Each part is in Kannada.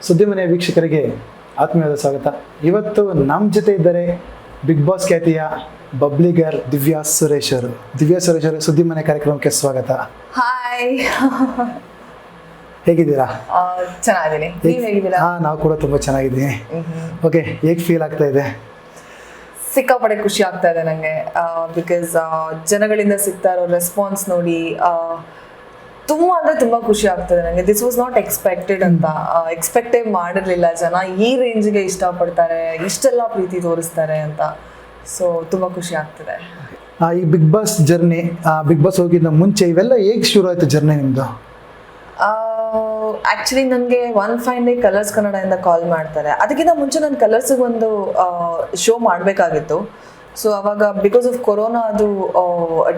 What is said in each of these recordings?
ಸುದ್ದಿ ಮನೆಯ ವೀಕ್ಷಕರಿಗೆ ಆತ್ಮೀಯವಾದ ಸ್ವಾಗತ. ಇವತ್ತು ನಮ್ಮ ಜೊತೆ ಇದ್ದಾರೆ ಬಿಗ್ ಬಾಸ್ ಖ್ಯಾತಿಯ ಬಬ್ಲಿಗರ್ ದಿವ್ಯಾ ಸುರೇಶ್ ಅವರು. ಸುದ್ದಿ ಮನೆ ಕಾರ್ಯಕ್ರಮಕ್ಕೆ ಸ್ವಾಗತ. ಹಾಯ್, ಹೇಗಿದ್ದೀರಾ? ಚೆನ್ನಾಗಿದ್ದೀನಿ. ನೀವು ಹೇಗಿದ್ದೀರಾ? ನಾವು ಕೂಡ ತುಂಬ ಚೆನ್ನಾಗಿದ್ದೀನಿ. ಓಕೆ, ಹೇಗೆ ಫೀಲ್ ಆಗ್ತಾ ಇದೆ? ಸಿಕ್ಕಾಪಟ್ಟೆ ಖುಷಿ ಆಗ್ತಾ ಇದೆ ನನಗೆ. ಬಿಕಾಸ್ ಜನಗಳಿಂದ ಸಿಗ್ತಾ ಇರೋ ರೆಸ್ಪಾನ್ಸ್ ನೋಡಿ ತುಂಬ ಖುಷಿ ಆಗ್ತದೆ ನನಗೆ. ದಿಸ್ ವಾಸ್ ನಾಟ್ ಎಕ್ಸ್ಪೆಕ್ಟೆಡ್ ಅಂತ. ಎಕ್ಸ್ಪೆಕ್ಟೇ ಮಾಡಿರಲಿಲ್ಲ ಜನ ಈ ರೇಂಜ್ಗೆ ಇಷ್ಟಪಡ್ತಾರೆ, ಇಷ್ಟೆಲ್ಲ ಪ್ರೀತಿ ತೋರಿಸ್ತಾರೆ ಅಂತ. ಸೊ ತುಂಬ ಖುಷಿ ಆಗ್ತದೆ. ಈ Bigg Boss journey, Bigg Boss ಹೋಗಿದ್ದ ಮುಂಚೆ ಇವೆಲ್ಲ ಹೇಗೆ ಶುರು ಆಯಿತು ಜರ್ನಿ ನಿಮ್ಮದು? ಆ್ಯಕ್ಚುಲಿ ನನಗೆ ಒನ್ ಫೈನ್ ಡೇ ಕಲರ್ಸ್ ಕನ್ನಡದಿಂದ ಕಾಲ್ ಮಾಡ್ತಾರೆ. ಅದಕ್ಕಿಂತ ಮುಂಚೆ ನಾನು ಕಲರ್ಸಿಗೆ ಒಂದು ಶೋ ಮಾಡಬೇಕಾಗಿತ್ತು. ಸೊ ಅವಾಗ ಬಿಕಾಸ್ ಆಫ್ ಕೊರೋನಾ ಅದು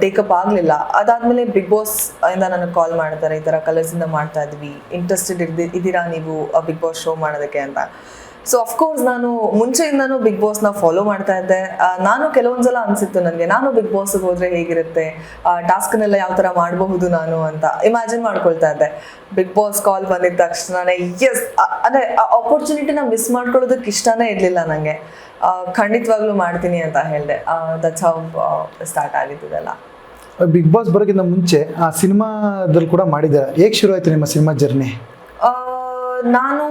ಟೇಕಪ್ ಆಗಲಿಲ್ಲ. ಅದಾದಮೇಲೆ ಬಿಗ್ ಬಾಸ್ ಇಂದ ನನಗೆ ಕಾಲ್ ಮಾಡ್ತಾರೆ, ಈ ಥರ ಕಲರ್ಸಿಂದ ಮಾಡ್ತಾ ಇದ್ವಿ, ಇಂಟ್ರೆಸ್ಟೆಡ್ ಇದ್ದೀರಾ ನೀವು ಬಿಗ್ ಬಾಸ್ ಶೋ ಮಾಡೋದಕ್ಕೆ ಅಂತ. ಸೊ ಅಫ್ಕೋರ್ಸ್ ನಾನು ಮುಂಚೆಯಿಂದನೂ ಬಿಗ್ ಬಾಸ್ನ ಫಾಲೋ ಮಾಡ್ತಾ ಇದ್ದೆ. ನಾನು ಕೆಲವೊಂದ್ಸಲ ಅನಿಸಿತ್ತು ನನಗೆ, ನಾನು ಬಿಗ್ ಬಾಸ್ಗೆ ಹೋದರೆ ಹೇಗಿರುತ್ತೆ, ಟಾಸ್ಕ್ನೆಲ್ಲ ಯಾವ ಥರ ಮಾಡಬಹುದು ನಾನು ಅಂತ ಇಮ್ಯಾಜಿನ್ ಮಾಡ್ಕೊಳ್ತಾ ಇದ್ದೆ. ಬಿಗ್ ಬಾಸ್ ಕಾಲ್ ಬಂದಿದ್ದ ತಕ್ಷಣನೇ ಎಸ್, ಅಂದರೆ ಆಪರ್ಚುನಿಟಿನ ಮಿಸ್ ಮಾಡ್ಕೊಳ್ಳೋದಕ್ಕೆ ಇಷ್ಟನೇ ಇರಲಿಲ್ಲ ನನಗೆ. ಖಂಡಿತವಾಗ್ಲೂ ಮಾಡ್ತೀನಿ ಅಂತ ಹೇಳಿದೆ. ದಟ್ಸ್ ಹೌ ಸ್ಟಾರ್ಟ್ ಆಗಿದ್ದೆಲ್ಲ. ಬಿಗ್ ಬಾಸ್ ಬರೋಕ್ಕಿಂತ ಮುಂಚೆ ಆ ಸಿನಿಮಾದಲ್ಲಿ ಕೂಡ ಮಾಡಿದ್ದಾರೆ. ಹೇಗೆ ಶುರು ಆಯಿತು ನಿಮ್ಮ ಸಿನಿಮಾ ಜರ್ನಿ? ನಾನು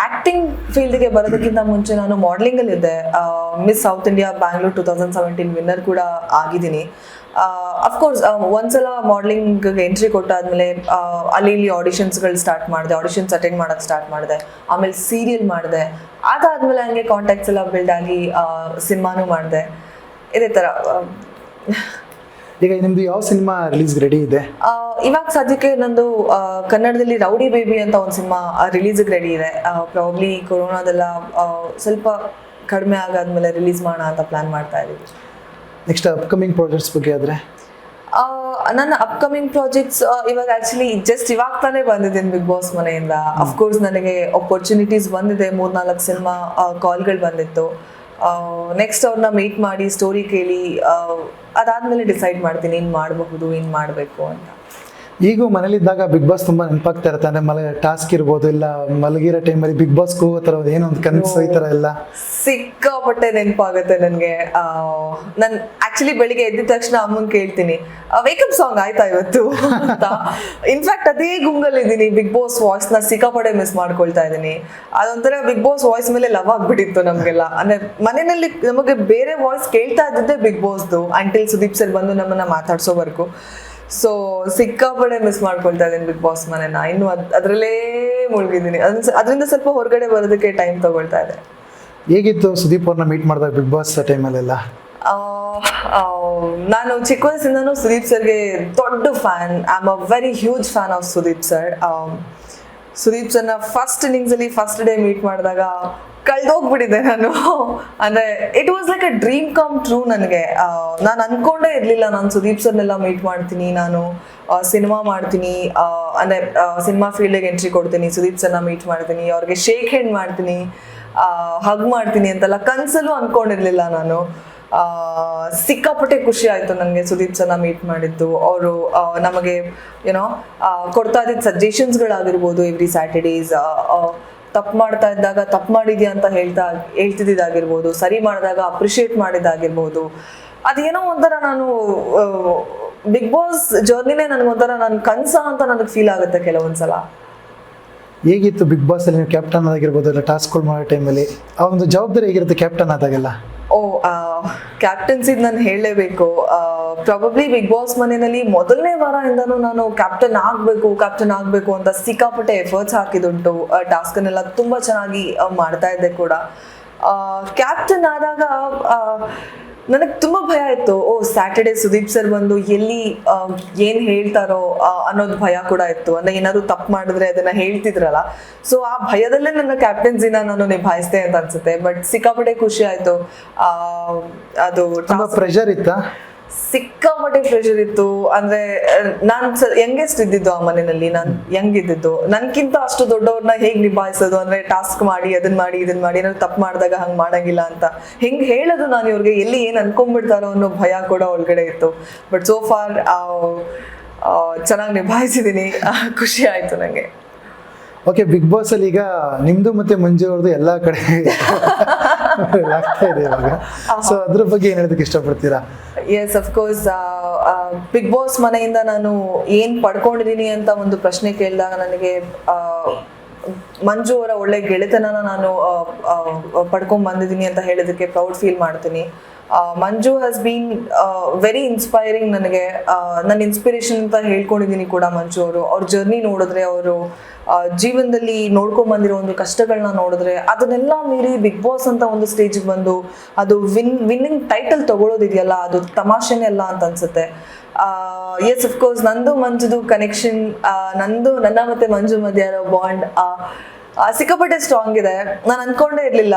ಆ್ಯಕ್ಟಿಂಗ್ ಫೀಲ್ಡ್ಗೆ ಬರೋದಕ್ಕಿಂತ ಮುಂಚೆ ನಾನು ಮಾಡಲಿಂಗಲ್ಲಿದ್ದೆ. Miss South India Bangalore 2017 winner ಕೂಡ ಆಗಿದ್ದೀನಿ. ಅಫ್ಕೋರ್ಸ್ ಒಂದ್ಸಲ ಮಾಡಲಿಂಗ್ಗೆ ಎಂಟ್ರಿ ಕೊಟ್ಟಾದ್ಮೇಲೆ ಅಲ್ಲಿ ಇಲ್ಲಿ ಆಡಿಷನ್ಸ್ಗಳು ಸ್ಟಾರ್ಟ್ ಮಾಡಿದೆ, ಆಡಿಷನ್ಸ್ ಅಟೆಂಡ್ ಮಾಡೋಕ್ಕೆ ಸ್ಟಾರ್ಟ್ ಮಾಡಿದೆ. ಆಮೇಲೆ ಸೀರಿಯಲ್ ಮಾಡಿದೆ. ಅದಾದಮೇಲೆ ಹಂಗೆ ಕಾಂಟ್ಯಾಕ್ಟ್ಸ್ ಎಲ್ಲ ಬಿಲ್ಡ್ ಆಗಿ ಸಿನಿಮಾನೂ ಮಾಡಿದೆ. ಇದೇ ಥರ. ಈಗ ನಿಮ್ದು ಯಾವ ಸಿನಿಮಾ ರಿಲೀಸ್ ರೆಡಿ ಇದೆ? ಇವಾಗ ಸದ್ಯಕ್ಕೆ ನಂದು ಕನ್ನಡದಲ್ಲಿ ರೌಡಿ ಬೇಬಿ ಅಂತ ಒಂದು ಸಿನಿಮಾ ರಿಲೀಸ್ಗೆ ರೆಡಿ ಇದೆ. ಪ್ರಾಬ್ಲಿ ಕೊರೋನಾದೆಲ್ಲ ಸ್ವಲ್ಪ ಕಡಿಮೆ ಆಗಾದ್ಮೇಲೆ ರಿಲೀಸ್ ಮಾಡೋಣ ಅಂತ ಪ್ಲಾನ್ ಮಾಡ್ತಾ ಇದ್ದೀವಿ. ನೆಕ್ಸ್ಟ್ ಅಪ್ಕಮಿಂಗ್ ಪ್ರಾಜೆಕ್ಟ್ಸ್ ಬಗ್ಗೆ ಆದರೆ? ನನ್ನ ಅಪ್ಕಮಿಂಗ್ ಪ್ರಾಜೆಕ್ಟ್ಸ್ ಇವಾಗ ಆ್ಯಕ್ಚುಲಿ ಜಸ್ಟ್ ಇವಾಗ ತಾನೇ ಬಂದಿದ್ದೀನಿ ಬಿಗ್ ಬಾಸ್ ಮನೆಯಿಂದ. ಅಫ್ಕೋರ್ಸ್ ನನಗೆ ಆಪರ್ಚುನಿಟೀಸ್ ಬಂದಿದೆ, 3-4 ಸಿನಿಮಾ ಕಾಲ್ಗಳು ಬಂದಿತ್ತು. ನೆಕ್ಸ್ಟ್ ಅವ್ರನ್ನ ಮೀಟ್ ಮಾಡಿ ಸ್ಟೋರಿ ಕೇಳಿ ಅದಾದಮೇಲೆ ಡಿಸೈಡ್ ಮಾಡ್ತೀನಿ ಏನು ಮಾಡಬಹುದು, ಏನು ಮಾಡಬೇಕು ಅಂತ. ಈಗ ಮನೇಲಿದ್ದಾಗ ಬಿಗ್ ಬಾಸ್ ತುಂಬ ನೆನಪಾಗ್ತಾ ಇರುತ್ತೆ. ಅಂದರೆ ಟಾಸ್ಕ್ ಇರ್ಬೋದು, ಇಲ್ಲ ಮಲಗಿರೋ ಟೈಮಲ್ಲಿ ಬಿಗ್ ಬಾಸ್ ಕೂಗೋ ಥರ ಏನೋ ಒಂದು ಕನಸು ಈ ಥರ ಎಲ್ಲ ಸಿಕ್ಕಾಪಟ್ಟೆ ನೆನಪಾಗುತ್ತೆ ನನಗೆ. ನಾನು ಆ್ಯಕ್ಚುಲಿ ಬೆಳಿಗ್ಗೆ ಎದ್ದ ತಕ್ಷಣ ಅಮ್ಮನ ಕೇಳ್ತೀನಿ, ವೇಕಪ್ ಸಾಂಗ್ ಆಯ್ತಾ ಇವತ್ತು ಅಂತ. ಇನ್ಫ್ಯಾಕ್ಟ್ ಅದೇ ಗುಂಗಲ್ಲಿದ್ದೀನಿ. ಬಿಗ್ ಬಾಸ್ ವಾಯ್ಸ್ನ ಸಿಕ್ಕಾಪಟ್ಟೆ ಮಿಸ್ ಮಾಡ್ಕೊಳ್ತಾ ಇದ್ದೀನಿ. ಅದೊಂಥರ ಬಿಗ್ ಬಾಸ್ ವಾಯ್ಸ್ ಮೇಲೆ ಲವ್ ಆಗ್ಬಿಟ್ಟಿತ್ತು ನಮಗೆಲ್ಲ. ಅಂದರೆ ಮನೆಯಲ್ಲಿ ನಮಗೆ ಬೇರೆ ವಾಯ್ಸ್ ಕೇಳ್ತಾ ಇದ್ದಿದ್ದೆ ಬಿಗ್ ಬಾಸ್ದು, ಅಂಟಿಲ್ ಸುದೀಪ್ ಸರ್ ಬಂದು ನಮ್ಮನ್ನು ಮಾತಾಡ್ಸೋವರೆಗೂ. ಸೊ ಸಿಕ್ಕಾಪಡೆ ಮಿಸ್ ಮಾಡ್ಕೊಳ್ತಾ ಇದ್ದೀನಿ ಬಿಗ್ ಬಾಸ್ ಮನೆನ. ಇನ್ನು ಅದರಲ್ಲೇ ಮುಳುಗಿದ್ದೀನಿ. ಅದರಿಂದ ಸ್ವಲ್ಪ ಹೊರಗಡೆ ಬರೋದಕ್ಕೆ ಟೈಮ್ ತಗೊಳ್ತಾ ಇದೆ. ಹೇಗಿತ್ತು ಸುದೀಪ್ ಅವ್ರನ್ನ ಮೀಟ್ ಮಾಡಿದಾಗ ಬಿಗ್ ಬಾಸ್ ಟೈಮಲ್ಲೆಲ್ಲ? ನಾನು ಚಿಕ್ಕ ವಯಸ್ಸಿಂದನೂ ಸುದೀಪ್ ಸರ್ಗೆ ದೊಡ್ಡ fan. I am a very huge fan of Sudeep sir. Sudeep ಸರ್ನ ಫಸ್ಟ್ ಇನ್ನಿಂಗ್ಸಲ್ಲಿ ಫಸ್ಟ್ ಡೇ ಮೀಟ್ ಮಾಡಿದಾಗ ಕಳ್ದೋಗ್ಬಿಟ್ಟಿದ್ದೆ ನಾನು. ಅಂದರೆ it was like a dream come true ನನಗೆ. ನಾನು ಅಂದ್ಕೊಂಡೇ ಇರಲಿಲ್ಲ ನಾನು ಸುದೀಪ್ ಸರ್ನೆಲ್ಲ ಮೀಟ್ ಮಾಡ್ತೀನಿ, ನಾನು ಸಿನಿಮಾ ಮಾಡ್ತೀನಿ, ಅಂದರೆ ಸಿನಿಮಾ ಫೀಲ್ಡಿಗೆ ಎಂಟ್ರಿ ಕೊಡ್ತೀನಿ, ಸುದೀಪ್ ಸರ್ನ ಮೀಟ್ ಮಾಡ್ತೀನಿ, ಅವ್ರಿಗೆ ಶೇಕ್ ಹ್ಯಾಂಡ್ ಮಾಡ್ತೀನಿ, ಹಗ್ ಮಾಡ್ತೀನಿ ಅಂತೆಲ್ಲ ಕನಸಲ್ಲೂ ಅಂದ್ಕೊಂಡಿರಲಿಲ್ಲ ನಾನು. ಸಿಕ್ಕಾಪಟ್ಟೆ ಖುಷಿ ಆಯಿತು ನನಗೆ ಸುದೀಪ್ ಸರ್ನ ಮೀಟ್ ಮಾಡಿದ್ದು. ಅವರು ನಮಗೆ ಏನೋ ಕೊಡ್ತಾ ಇದ್ದಿದ್ದ ಸಜೆಷನ್ಸ್ಗಳಾಗಿರ್ಬೋದು, ಎವ್ರಿ ಸ್ಯಾಟರ್ಡೇಸ್ ತಪ್ಪು ಮಾಡ್ತಾ ಇದ್ದಾಗ ತಪ್ಪು ಮಾಡಿದ್ಯಾ ಅಂತ ಹೇಳ್ತಿದ್ದಾಗಿರ್ಬೋದು, ಸರಿ ಮಾಡಿದಾಗ ಅಪ್ರಿಷಿಯೇಟ್ ಮಾಡಿದ್ದಾಗಿರ್ಬೋದು. ಅದೇನೋ ಒಂಥರ ನಾನು ಬಿಗ್ ಬಾಸ್ ಜರ್ನಿನೇ ನನಗೊಂಥರ ನನ್ನ ಕನಸ ಅಂತ ನನಗೆ ಫೀಲ್ ಆಗುತ್ತೆ ಕೆಲವೊಂದ್ಸಲ. ಹೇಗಿತ್ತು ಬಿಗ್ ಬಾಸಲ್ಲಿ ನೀವು ಕ್ಯಾಪ್ಟನ್ ಆಗಿರ್ಬೋದು, ಇಲ್ಲ ಟಾಸ್ಕ್ಗಳು ಮಾಡೋ ಟೈಮಲ್ಲಿ ಆ ಒಂದು ಜವಾಬ್ದಾರಿ ಹೇಗಿರುತ್ತೆ ಕ್ಯಾಪ್ಟನ್ ಆದಾಗೆಲ್ಲ? ಕ್ಯಾಪ್ಟನ್ಸಿದ್ ನಾನು ಹೇಳಲೇಬೇಕು. ಪ್ರಾಬಬ್ಲಿ ಬಿಗ್ ಬಾಸ್ ಮನೆಯಲ್ಲಿ ಮೊದಲನೇ ವಾರದಿಂದನೂ ನಾನು ಕ್ಯಾಪ್ಟನ್ ಆಗಬೇಕು ಅಂತ ಸಿಕ್ಕಾಪಟ್ಟೆ ಎಫರ್ಟ್ಸ್ ಹಾಕಿದುಂಟು. ಟಾಸ್ಕನ್ನೆಲ್ಲ ತುಂಬ ಚೆನ್ನಾಗಿ ಮಾಡ್ತಾ ಇದ್ದೆ ಕೂಡ. ಕ್ಯಾಪ್ಟನ್ ಆದಾಗ ನನಗೆ ತುಂಬ ಭಯ ಇತ್ತು. ಸ್ಯಾಟರ್ಡೇ ಸುದೀಪ್ ಸರ್ ಬಂದು ಎಲ್ಲಿ ಏನು ಹೇಳ್ತಾರೋ ಅನ್ನೋದು ಭಯ ಕೂಡ ಇತ್ತು. ಅಂದರೆ ಏನಾದ್ರು ತಪ್ಪು ಮಾಡಿದ್ರೆ ಅದನ್ನು ಹೇಳ್ತಿದ್ರಲ್ಲ. ಸೊ ಆ ಭಯದಲ್ಲೇ ನನ್ನ ಕ್ಯಾಪ್ಟನ್ಸಿನ ನಾನು ನಿಭಾಯಿಸ್ದೆ ಅಂತ ಅನ್ಸುತ್ತೆ. ಬಟ್ ಸಿಕ್ಕಾಪಟ್ಟೆ ಖುಷಿ ಆಯಿತು. ಅದು ಪ್ರೆಷರ್ ಇತ್ತಾ? ಸಿಕ್ಕಾಪಟ್ಟೆ ಪ್ರೆಷರ್ ಇತ್ತು. ಅಂದ್ರೆ ನಾನು ಯಂಗೆಸ್ಟ್ ಇದ್ದಿದ್ದು ಆ ಮನೆಯಲ್ಲಿ, ನಾನು ಯಂಗ್ ಇದ್ದಿದ್ದು. ನನ್ಕಿಂತ ಅಷ್ಟು ದೊಡ್ಡವ್ರನ್ನ ಹೇಗ್ ನಿಭಾಯಿಸೋದು, ಅಂದ್ರೆ ಟಾಸ್ಕ್ ಮಾಡಿ ಇದನ್ ಮಾಡಿ ಏನಾದ್ರು ತಪ್ಪು ಮಾಡಿದಾಗ ಹಂಗ್ ಮಾಡಂಗಿಲ್ಲ ಅಂತ ಹೆಂಗ್ ಹೇಳೋದು ನಾನು ಇವ್ರಿಗೆ, ಎಲ್ಲಿ ಏನ್ ಅನ್ಕೊಂಡ್ಬಿಡ್ತಾರೋ ಅನ್ನೋ ಭಯ ಕೂಡ ಒಳಗಡೆ ಇತ್ತು. ಬಟ್ ಸೋ ಫಾರ್ ಚೆನ್ನಾಗಿ ನಿಭಾಯಿಸಿದೀನಿ. ಖುಷಿ ಆಯ್ತು ನಂಗೆ. ಓಕೆ, ಬಿಗ್ ಬಾಸ್ ಅಲ್ಲಿ ಈಗ ನಿಮ್ದು ಮತ್ತೆ ಮಂಜು ಅವ್ರದ್ದು ಎಲ್ಲ ಕಡೆ ಆಗ್ತಾ ಇದೆ ಇವಾಗ. ಸೊ ಅದ್ರ ಬಗ್ಗೆ ಏನ್ ಹೇಳೋದಕ್ಕೆ ಇಷ್ಟಪಡ್ತೀರಾ? ಎಸ್, ಅಫ್ಕೋರ್ಸ್ ಬಿಗ್ ಬಾಸ್ ಮನೆಯಿಂದ ನಾನು ಏನ್ ಪಡ್ಕೊಂಡಿದ್ದೀನಿ ಅಂತ ಒಂದು ಪ್ರಶ್ನೆ ಕೇಳಿದಾಗ ನನಗೆ ಮಂಜು ಅವರ ಒಳ್ಳೆ ಗೆಳೆತನನ ನಾನು ಪಡ್ಕೊಂಡ್ ಬಂದಿದ್ದೀನಿ ಅಂತ ಹೇಳೋದಕ್ಕೆ ಪ್ರೌಡ್ ಫೀಲ್ ಮಾಡ್ತೀನಿ. ಮಂಜು ಹ್ಯಾಸ್ ಬೀನ್ ವೆರಿ ಇನ್ಸ್ಪೈರಿಂಗ್ ನನಗೆ. ನನ್ನ ಇನ್ಸ್ಪಿರೇಷನ್ ಅಂತ ಹೇಳ್ಕೊಂಡಿದ್ದೀನಿ ಕೂಡ. ಮಂಜು ಅವರು ಅವ್ರ ಜರ್ನಿ ನೋಡಿದ್ರೆ, ಅವರು ಜೀವನದಲ್ಲಿ ನೋಡ್ಕೊಂಡ್ ಬಂದಿರೋ ಒಂದು ಕಷ್ಟಗಳನ್ನ ನೋಡಿದ್ರೆ, ಅದನ್ನೆಲ್ಲ ಮೀರಿ ಬಿಗ್ ಬಾಸ್ ಅಂತ ಒಂದು ಸ್ಟೇಜಿಗೆ ಬಂದು ಅದು ವಿನ್ನಿಂಗ್ ಟೈಟಲ್ ತಗೊಳ್ಳೋದಿದೆಯಲ್ಲ, ಅದು ತಮಾಷೆನೇ ಅಲ್ಲ ಅಂತ ಅನ್ಸುತ್ತೆ. ಎಸ್, ಅಫ್ಕೋರ್ಸ್ ನಂದು ಮಂಜುದು ಕನೆಕ್ಷನ್, ನನ್ನ ಮತ್ತೆ ಮಂಜು ಮಧ್ಯ ಇರೋ ಬಾಂಡ್ ಸಿಕ್ಕಾಪಟ್ಟೆ ಸ್ಟ್ರಾಂಗ್ ಇದೆ. ನಾನು ಅನ್ಕೊಂಡೇ ಇರ್ಲಿಲ್ಲ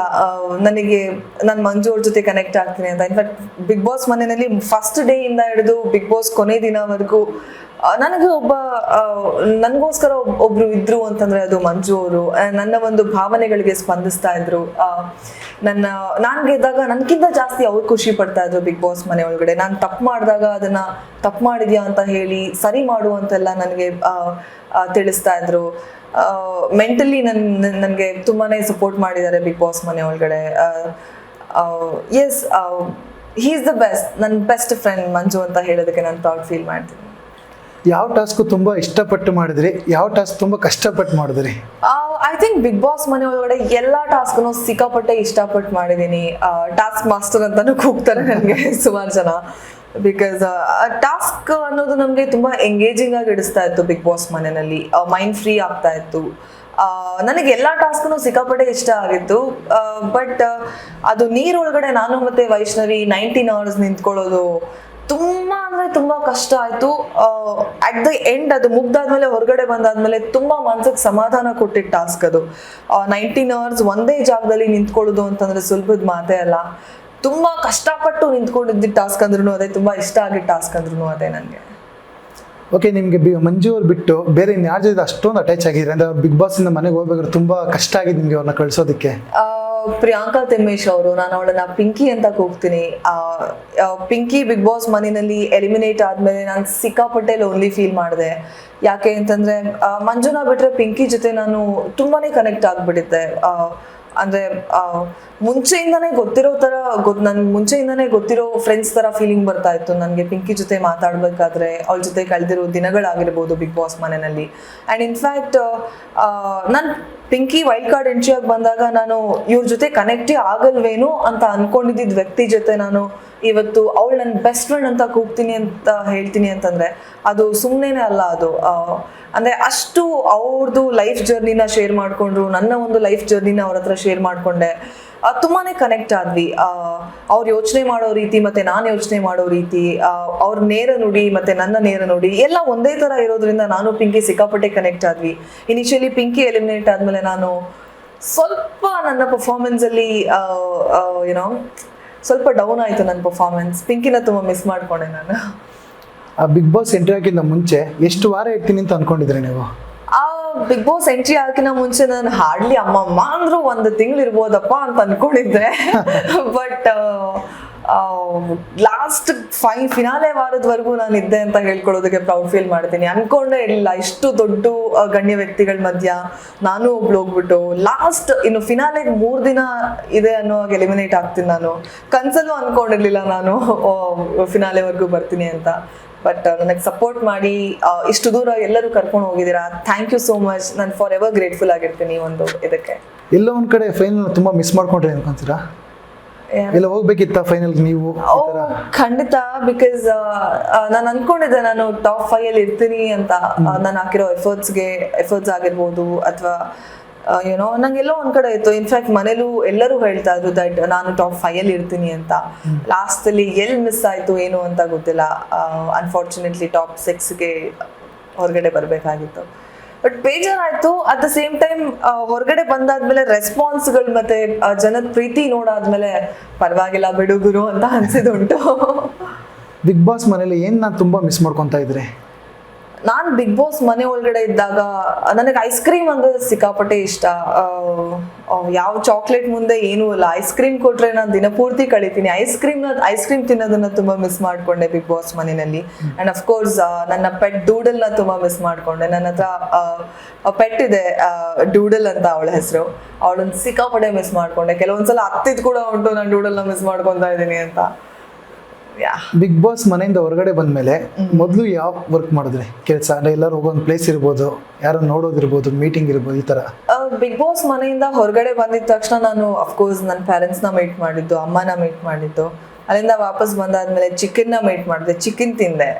ನನಗೆ ನಾನು ಮಂಜು ಅವ್ರ ಜೊತೆ ಕನೆಕ್ಟ್ ಆಗ್ತೀನಿ ಅಂತ. ಇನ್ಫ್ಯಾಕ್ಟ್ ಬಿಗ್ ಬಾಸ್ ಮನೆಯಲ್ಲಿ ಫಸ್ಟ್ ಡೇ ಇಂದ ಹಿಡಿದು ಬಿಗ್ ಬಾಸ್ ಕೊನೆ ದಿನವರೆಗೂ ನನಗೆ ನನಗೋಸ್ಕರ ಒಬ್ರು ಇದ್ರು ಅಂತಂದ್ರೆ ಅದು ಮಂಜು ಅವರು. ನನ್ನ ಒಂದು ಭಾವನೆಗಳಿಗೆ ಸ್ಪಂದಿಸ್ತಾ ಇದ್ರು. ನಾನು ಗೆದ್ದಾಗ ನನ್ಗಿಂತ ಜಾಸ್ತಿ ಅವ್ರು ಖುಷಿ ಪಡ್ತಾ ಇದ್ರು ಬಿಗ್ ಬಾಸ್ ಮನೆ ಒಳಗಡೆ. ನಾನು ತಪ್ಪು ಮಾಡಿದಾಗ ಅದನ್ನ ತಪ್ಪು ಮಾಡಿದ್ಯಾ ಅಂತ ಹೇಳಿ ಸರಿ ಮಾಡು ಅಂತೆಲ್ಲ ನನಗೆ ತಿಳಿಸ್ತಾ ಇದ್ರು. ಮೆಂಟಲಿ ನನಗೆ ತುಂಬಾನೇ ಸಪೋರ್ಟ್ ಮಾಡಿದ್ದಾರೆ ಬಿಗ್ ಬಾಸ್ ಮನೆ ಒಳಗಡೆ. Yes, he is the best, ನನ್ನ ಬೆಸ್ಟ್ ಫ್ರೆಂಡ್ ಮಂಜು ಅಂತ ಹೇಳೋದಕ್ಕೆ ನಾನು ಪ್ರೌಡ್ ಫೀಲ್ ಮಾಡ್ತೀನಿ. ಯಾವ ಟಾಸ್ಕ್ ತುಂಬಾ ಇಷ್ಟಪಟ್ಟು ಮಾಡಿದ್ರಿ, ಯಾವ ಟಾಸ್ಕ್ ತುಂಬಾ ಕಷ್ಟಪಟ್ಟು ಮಾಡಿದ್ರಿ? ಐ ಥಿಂಕ್ ಬಿಗ್ ಬಾಸ್ ಮನೆ ಒಳಗಡೆ ಎಲ್ಲಾ ಟಾಸ್ಕ್ನು ಸಿಕ್ಕಾಪಟ್ಟೆ ಇಷ್ಟಪಟ್ಟು ಮಾಡಿದೀನಿ. ಟಾಸ್ಕ್ ಮಾಸ್ಟರ್ ಅಂತಾನು ಕೂಗ್ತಾರೆ ನನಗೆ ಸುಮಾರು ಜನ. ಬಿಕಾಸ್ ಟಾಸ್ಕ್ ಅನ್ನೋದು ನಮಗೆ ತುಂಬಾ ಎಂಗೇಜಿಂಗ್ ಆಗಿ ಇಡಿಸ್ತಾ ಇತ್ತು ಬಿಗ್ ಬಾಸ್ ಮನೆಯಲ್ಲಿ. ಮೈಂಡ್ ಫ್ರೀ ಆಗ್ತಾ ಇತ್ತು. ನನಗೆ ಎಲ್ಲಾ ಟಾಸ್ಕ್ನು ಸಿಕ್ಕಾಪಟ್ಟೆ ಇಷ್ಟ ಆಗಿತ್ತು. ಬಟ್ ಅದು ನೀರೊಳಗಡೆ ನಾನು ಮತ್ತೆ ವೈಷ್ಣವಿ 19 hours ನಿಂತ್ಕೊಳ್ಳೋದು ತುಂಬಾ ಅಂದ್ರೆ ತುಂಬಾ ಕಷ್ಟ ಆಯ್ತು. ಅಟ್ ದ ಎಂಡ್ ಅದು ಮುಗ್ದಾದ್ಮೇಲೆ ಹೊರಗಡೆ ಬಂದಾದ್ಮೇಲೆ ತುಂಬಾ ಮನ್ಸಿಗೆ ಸಮಾಧಾನ ಕೊಟ್ಟಿದ್ದ ಟಾಸ್ಕ್ ಅದು. 19 hours ಒಂದೇ ಜಾಗದಲ್ಲಿ ನಿಂತ್ಕೊಳ್ಳೋದು ಅಂತಂದ್ರೆ ಸುಲಭದ ಮಾತೇ ಅಲ್ಲ. ತುಂಬಾ ಕಷ್ಟಪಟ್ಟು ನಿಂತ್ಕೊಂಡಿದ್ದ ಟಾಸ್ಕ್ ಅಂದ್ರೂ ಅದೇ, ತುಂಬಾ ಇಷ್ಟ ಆಗಿದ್ದ ಟಾಸ್ಕ್ ಅಂದ್ರೂ ಅದೇ ನನಗೆ. ಓಕೆ, ನಿಮ್ಗೆ ಮಂಜು ಅವ್ರು ಬಿಟ್ಟು ಬೇರೆ ಯಾರ ಜೊತೆ ಅಷ್ಟೊಂದು ಅಟ್ಯಾಚ್ ಆಗಿದ್ರೆ ಅಂದ್ರೆ ಬಿಗ್ ಬಾಸ್ ಇಂದ ಮನೆಗೆ ಹೋಗ್ಬೇಕಾದ್ರೆ ತುಂಬಾ ಕಷ್ಟ ಆಗಿದೆ ನಿಮ್ಗೆ ಅವ್ರನ್ನ ಕಳ್ಸೋದಕ್ಕೆ? ಪ್ರಿಯಾಂಕಾ ತಿಮ್ಮೇಶ್ ಅವರು. ನಾನು ಅವಳನ್ನ ಪಿಂಕಿ ಅಂತ ಕೂಗ್ತೀನಿ. ಪಿಂಕಿ ಬಿಗ್ ಬಾಸ್ ಮನೆಯಲ್ಲಿ ಎಲಿಮಿನೇಟ್ ಆದ್ಮೇಲೆ ನಾನು ಸಿಕ್ಕಾಪಟ್ಟೆ ಲೋನ್ಲಿ ಫೀಲ್ ಮಾಡಿದೆ. ಯಾಕೆ ಅಂತಂದ್ರೆ ಮಂಜುನ ಬಿಟ್ರೆ ಪಿಂಕಿ ಜೊತೆ ನಾನು ತುಂಬಾನೇ ಕನೆಕ್ಟ್ ಆಗ್ಬಿಟ್ಟಿದ್ದೆ. ಅಂದ್ರೆ ಮುಂಚೆಯಿಂದಾನೇ ಗೊತ್ತಿರೋ ತರ ಮುಂಚೆಯಿಂದಾನೇ ಗೊತ್ತಿರೋ ಫ್ರೆಂಡ್ಸ್ ತರ ಫೀಲಿಂಗ್ ಬರ್ತಾ ಇತ್ತು ನನಗೆ ಪಿಂಕಿ ಜೊತೆ ಮಾತಾಡ್ಬೇಕಾದ್ರೆ, ಅವಳ ಜೊತೆ ಕಳೆದಿರೋ ದಿನಗಳಾಗಿರ್ಬೋದು ಬಿಗ್ ಬಾಸ್ ಮನೆಯಲ್ಲಿ. ಅಂಡ್ ಇನ್ಫ್ಯಾಕ್ಟ್ ನಾನು ಪಿಂಕಿ ವೈಲ್ಡ್ ಕಾರ್ಡ್ ಎಂಟ್ರಿ ಆಗಿ ಬಂದಾಗ ನಾನು ಇವ್ರ ಜೊತೆ ಕನೆಕ್ಟೇ ಆಗಲ್ವೇನೋ ಅಂತ ಅನ್ಕೊಂಡಿದ್ದ ವ್ಯಕ್ತಿ ಜೊತೆ ನಾನು ಇವತ್ತು ಅವಳು ನನ್ನ ಬೆಸ್ಟ್ ಫ್ರೆಂಡ್ ಅಂತ ಕೂಗ್ತೀನಿ ಅಂತ ಹೇಳ್ತೀನಿ ಅಂತಂದ್ರೆ ಅದು ಸುಮ್ಮನೆ ಅಲ್ಲ. ಅದು ಅಂದ್ರೆ ಅಷ್ಟು ಅವ್ರದ್ದು ಲೈಫ್ ಜರ್ನಿನ ಶೇರ್ ಮಾಡ್ಕೊಂಡ್ರು, ನನ್ನ ಒಂದು ಲೈಫ್ ಜರ್ನಿನ ಅವ್ರ ಹತ್ರ ಶೇರ್ ಮಾಡ್ಕೊಂಡೆ. ತುಂಬಾನೇ ಕನೆಕ್ಟ್ ಆದ್ವಿ. ಅವ್ರು ಯೋಚನೆ ಮಾಡೋ ರೀತಿ ಮತ್ತೆ ನಾನು ಯೋಚನೆ ಮಾಡೋ ರೀತಿ, ಅವ್ರ ನೇರ ನುಡಿ ಮತ್ತೆ ನನ್ನ ನೇರ ನುಡಿ ಎಲ್ಲ ಒಂದೇ ತರ ಇರೋದ್ರಿಂದ ನಾನು ಪಿಂಕಿ ಸಿಕ್ಕಾಪಟ್ಟೆ ಕನೆಕ್ಟ್ ಆದ್ವಿ. ಇನಿಷಿಯಲಿ ಪಿಂಕಿ ಎಲಿಮಿನೇಟ್ ಆದ್ಮೇಲೆ ನಾನು ಸ್ವಲ್ಪ ನನ್ನ ಪರ್ಫಾರ್ಮೆನ್ಸ್ ಅಲ್ಲಿ ಏನೋ ಸ್ವಲ್ಪ ಡೌನ್ ಆಯ್ತು ನನ್ನ ಪರ್ಫಾರ್ಮೆನ್ಸ್. ಪಿಂಕಿನ ತುಂಬಾ ಮಿಸ್ ಮಾಡ್ಕೊಂಡೆ ನಾನು. ಆ ಬಿಗ್ ಬಾಸ್ ಎಂಟ್ರಿ ಹಾಕಿಂತ ಮುಂಚೆ ಎಷ್ಟು ವಾರ ಇರ್ತೀನಿ ಅಂತ ಅನ್ಕೊಂಡಿದ್ರಿ ನೀವು? ಬಿಗ್ ಬಾಸ್ ಎಂಟ್ರಿ ಹಾಕಿನ ಮುಂಚೆ ನಾನು ಹಾರ್ಡ್ಲಿ ಅಮ್ಮಮ್ಮ ಅಂದ್ರೂ 1 ತಿಂಗಳು ಇರ್ಬೋದಪ್ಪ ಅಂತ ಅನ್ಕೊಂಡಿದ್ದೆ. ಬಟ್ ಲಾಸ್ಟ್ ಫಿನಾಲೆ ವಾರದವರೆಗೂ ನಾನು ಇದ್ದೆ ಅಂತ ಹೇಳ್ಕೊಳ್ಳೋದಕ್ಕೆ ಪ್ರೌಡ್ ಫೀಲ್ ಮಾಡ್ತೀನಿ. ಅನ್ಕೊಂಡೇ ಇರಲಿಲ್ಲ ಇಷ್ಟು ದೊಡ್ಡ ಗಣ್ಯ ವ್ಯಕ್ತಿಗಳ ಮಧ್ಯ ನಾನು ಒಬ್ಳು ಹೋಗ್ಬಿಟ್ಟು ಲಾಸ್ಟ್ ಇನ್ನು ಫಿನಾಲೆಗೆ 3 ದಿನ ಇದೆ ಅನ್ನೋವಾಗ ಎಲಿಮಿನೇಟ್ ಆಗ್ತೀನಿ. ನಾನು ಕನ್ಸಲ್ಲೂ ಅನ್ಕೊಂಡಿರ್ಲಿಲ್ಲ ನಾನು ಫಿನಾಲೆವರೆಗೂ ಬರ್ತೀನಿ ಅಂತ. ಬಟ್ ನನಗೆ ಸಪೋರ್ಟ್ ಮಾಡಿ ಇಷ್ಟು ದೂರ ಎಲ್ಲರೂ ಕರ್ಕೊಂಡು ಹೋಗಿದ್ದೀರಾ, ಥ್ಯಾಂಕ್ ಯು ಸೋ ಮಚ್. ನಾನು ಫಾರ್ ಎವರ್ ಗ್ರೇಟ್ಫುಲ್ ಆಗಿರ್ತೀನಿ ಒಂದು ಇದಕ್ಕೆ. ಎಲ್ಲೋ ಒಂದ್ ಕಡೆ ಫೈನಲ್ ತುಂಬಾ ಮಿಸ್ ಮಾಡ್ಕೊಂಡ್ರೆ ಅನ್ಕೊಂತೀರಾ? ಎಲ್ಲ ಹೋಗ್ಬೇಕಿತ್ತ ಫೈನಲ್ ನೀವು? ಖಂಡಿತ. ಬಿಕಾಸ್ ನಾನು ಅನ್ಕೊಂಡಿದ್ದೆ ನಾನು ಟಾಪ್ 5 ಅಲ್ಲಿ ಇರ್ತೀನಿ ಅಂತ. ನಾನು ಹಾಕಿರೋ ಎಫರ್ಟ್ಸ್ ಆಗಿರ್ಬೋದು ಅಥವಾ ಏನೋ ನಂಗೆಲ್ಲೋ ಒಂದ್ ಕಡೆ ಇತ್ತು. ಇನ್ಫ್ಯಾಕ್ಟ್ ಮನೇಲೂ ಎಲ್ಲರೂ ಹೇಳ್ತಾ ಇದ್ರು ದಟ್ ನಾನು ಟಾಪ್ 5 ಅಲ್ಲಿ ಇರ್ತೀನಿ ಅಂತ. ಲಾಸ್ಟ್ ಅಲ್ಲಿ ಎಲ್ಲಿ ಮಿಸ್ ಆಯ್ತು ಏನು ಅಂತ ಗೊತ್ತಿಲ್ಲ. ಅನ್ಫಾರ್ಚುನೇಟ್ಲಿ ಟಾಪ್ 6ಗೆ ಹೊರಗಡೆ ಬರ್ಬೇಕಾಗಿತ್ತು. ಬಟ್ ಬೇಜಾರಾಯ್ತು. ಅಟ್ ದ ಸೇಮ್ ಟೈಮ್ ಹೊರಗಡೆ ಬಂದಾದ್ಮೇಲೆ ರೆಸ್ಪಾನ್ಸ್ಗಳು ಮತ್ತೆ ಜನದ ಪ್ರೀತಿ ನೋಡಾದ್ಮೇಲೆ ಪರವಾಗಿಲ್ಲ ಬಿಡು ಗುರು ಅಂತ ಅನ್ಸಿದುಂಟು. ಬಿಗ್ ಬಾಸ್ ಮನೇಲಿ ಏನ್ ನಾನು ತುಂಬಾ ಮಿಸ್ ಮಾಡ್ಕೊಂತ ಇದ್ರೆ? ನಾನು ಬಿಗ್ ಬಾಸ್ ಮನೆ ಒಳಗಡೆ ಇದ್ದಾಗ ನನಗೆ ಐಸ್ ಕ್ರೀಮ್ ಅಂದ್ರೆ ಸಿಕ್ಕಾಪಟ್ಟೆ ಇಷ್ಟ. ಯಾವ ಚಾಕ್ಲೇಟ್ ಮುಂದೆ ಏನೂ ಇಲ್ಲ. ಐಸ್ ಕ್ರೀಮ್ ಕೊಟ್ರೆ ನಾನು ದಿನ ಪೂರ್ತಿ ಕಳಿತೀನಿ. ಐಸ್ ಕ್ರೀಮ್ ತಿನ್ನೋದನ್ನ ತುಂಬಾ ಮಿಸ್ ಮಾಡ್ಕೊಂಡೆ ಬಿಗ್ ಬಾಸ್ ಮನೆಯಲ್ಲಿ. ಅಂಡ್ ಅಫ್ಕೋರ್ಸ್ ನನ್ನ ಪೆಟ್ ಡೂಡಲ್ ನ ತುಂಬಾ ಮಿಸ್ ಮಾಡ್ಕೊಂಡೆ. ನನ್ನ ಹತ್ರ ಪೆಟ್ ಇದೆ, ಡೂಡಲ್ ಅಂತ ಅವಳ ಹೆಸರು. ಅವಳನ್ನ ಸಿಕ್ಕಾಪಟ್ಟೆ ಮಿಸ್ ಮಾಡ್ಕೊಂಡೆ. ಕೆಲವೊಂದ್ಸಲ ಹತ್ತಿದ್ ಕೂಡ ಉಂಟು ನಾನು ಡೂಡಲ್ ನ ಮಿಸ್ ಮಾಡ್ಕೊಂತಾ ಇದ್ದೀನಿ ಅಂತ. ಬಿಗ್ ಬಾಸ್ ಮನೆಯಿಂದ ಹೊರಗಡೆ ಬಂದ್ಮೇಲೆ ಮೊದಲು ಯಾವ ವರ್ಕ್ ಮಾಡಿದ್ರಿ ಕೆಲಸ? ಅಂದ್ರೆ ಎಲ್ಲರೂ ಹೋಗೋದು ಪ್ಲೇಸ್ ಇರ್ಬೋದು, ಯಾರು ನೋಡೋದಿರ್ಬೋದು, ಮೀಟಿಂಗ್ ಇರ್ಬೋದು, ಈ ತರ. ಬಿಗ್ ಬಾಸ್ ಮನೆಯಿಂದ ಹೊರಗಡೆ ಬಂದಿದ ತಕ್ಷಣ ನಾನು ಅಫ್ಕೋರ್ಸ್ ನನ್ನ ಪೇರೆಂಟ್ಸ್ ನ ಮೀಟ್ ಮಾಡಿದ್ದು, ಅಮ್ಮನ ಮೀಟ್ ಮಾಡಿದ್ದು. ಅಲ್ಲಿಂದ ವಾಪಸ್ ಬಂದಾದ್ಮೇಲೆ ಚಿಕನ್ ನ ಮೀಟ್ ಮಾಡಿದೆ, ಚಿಕನ್ ತಿಂದೆ.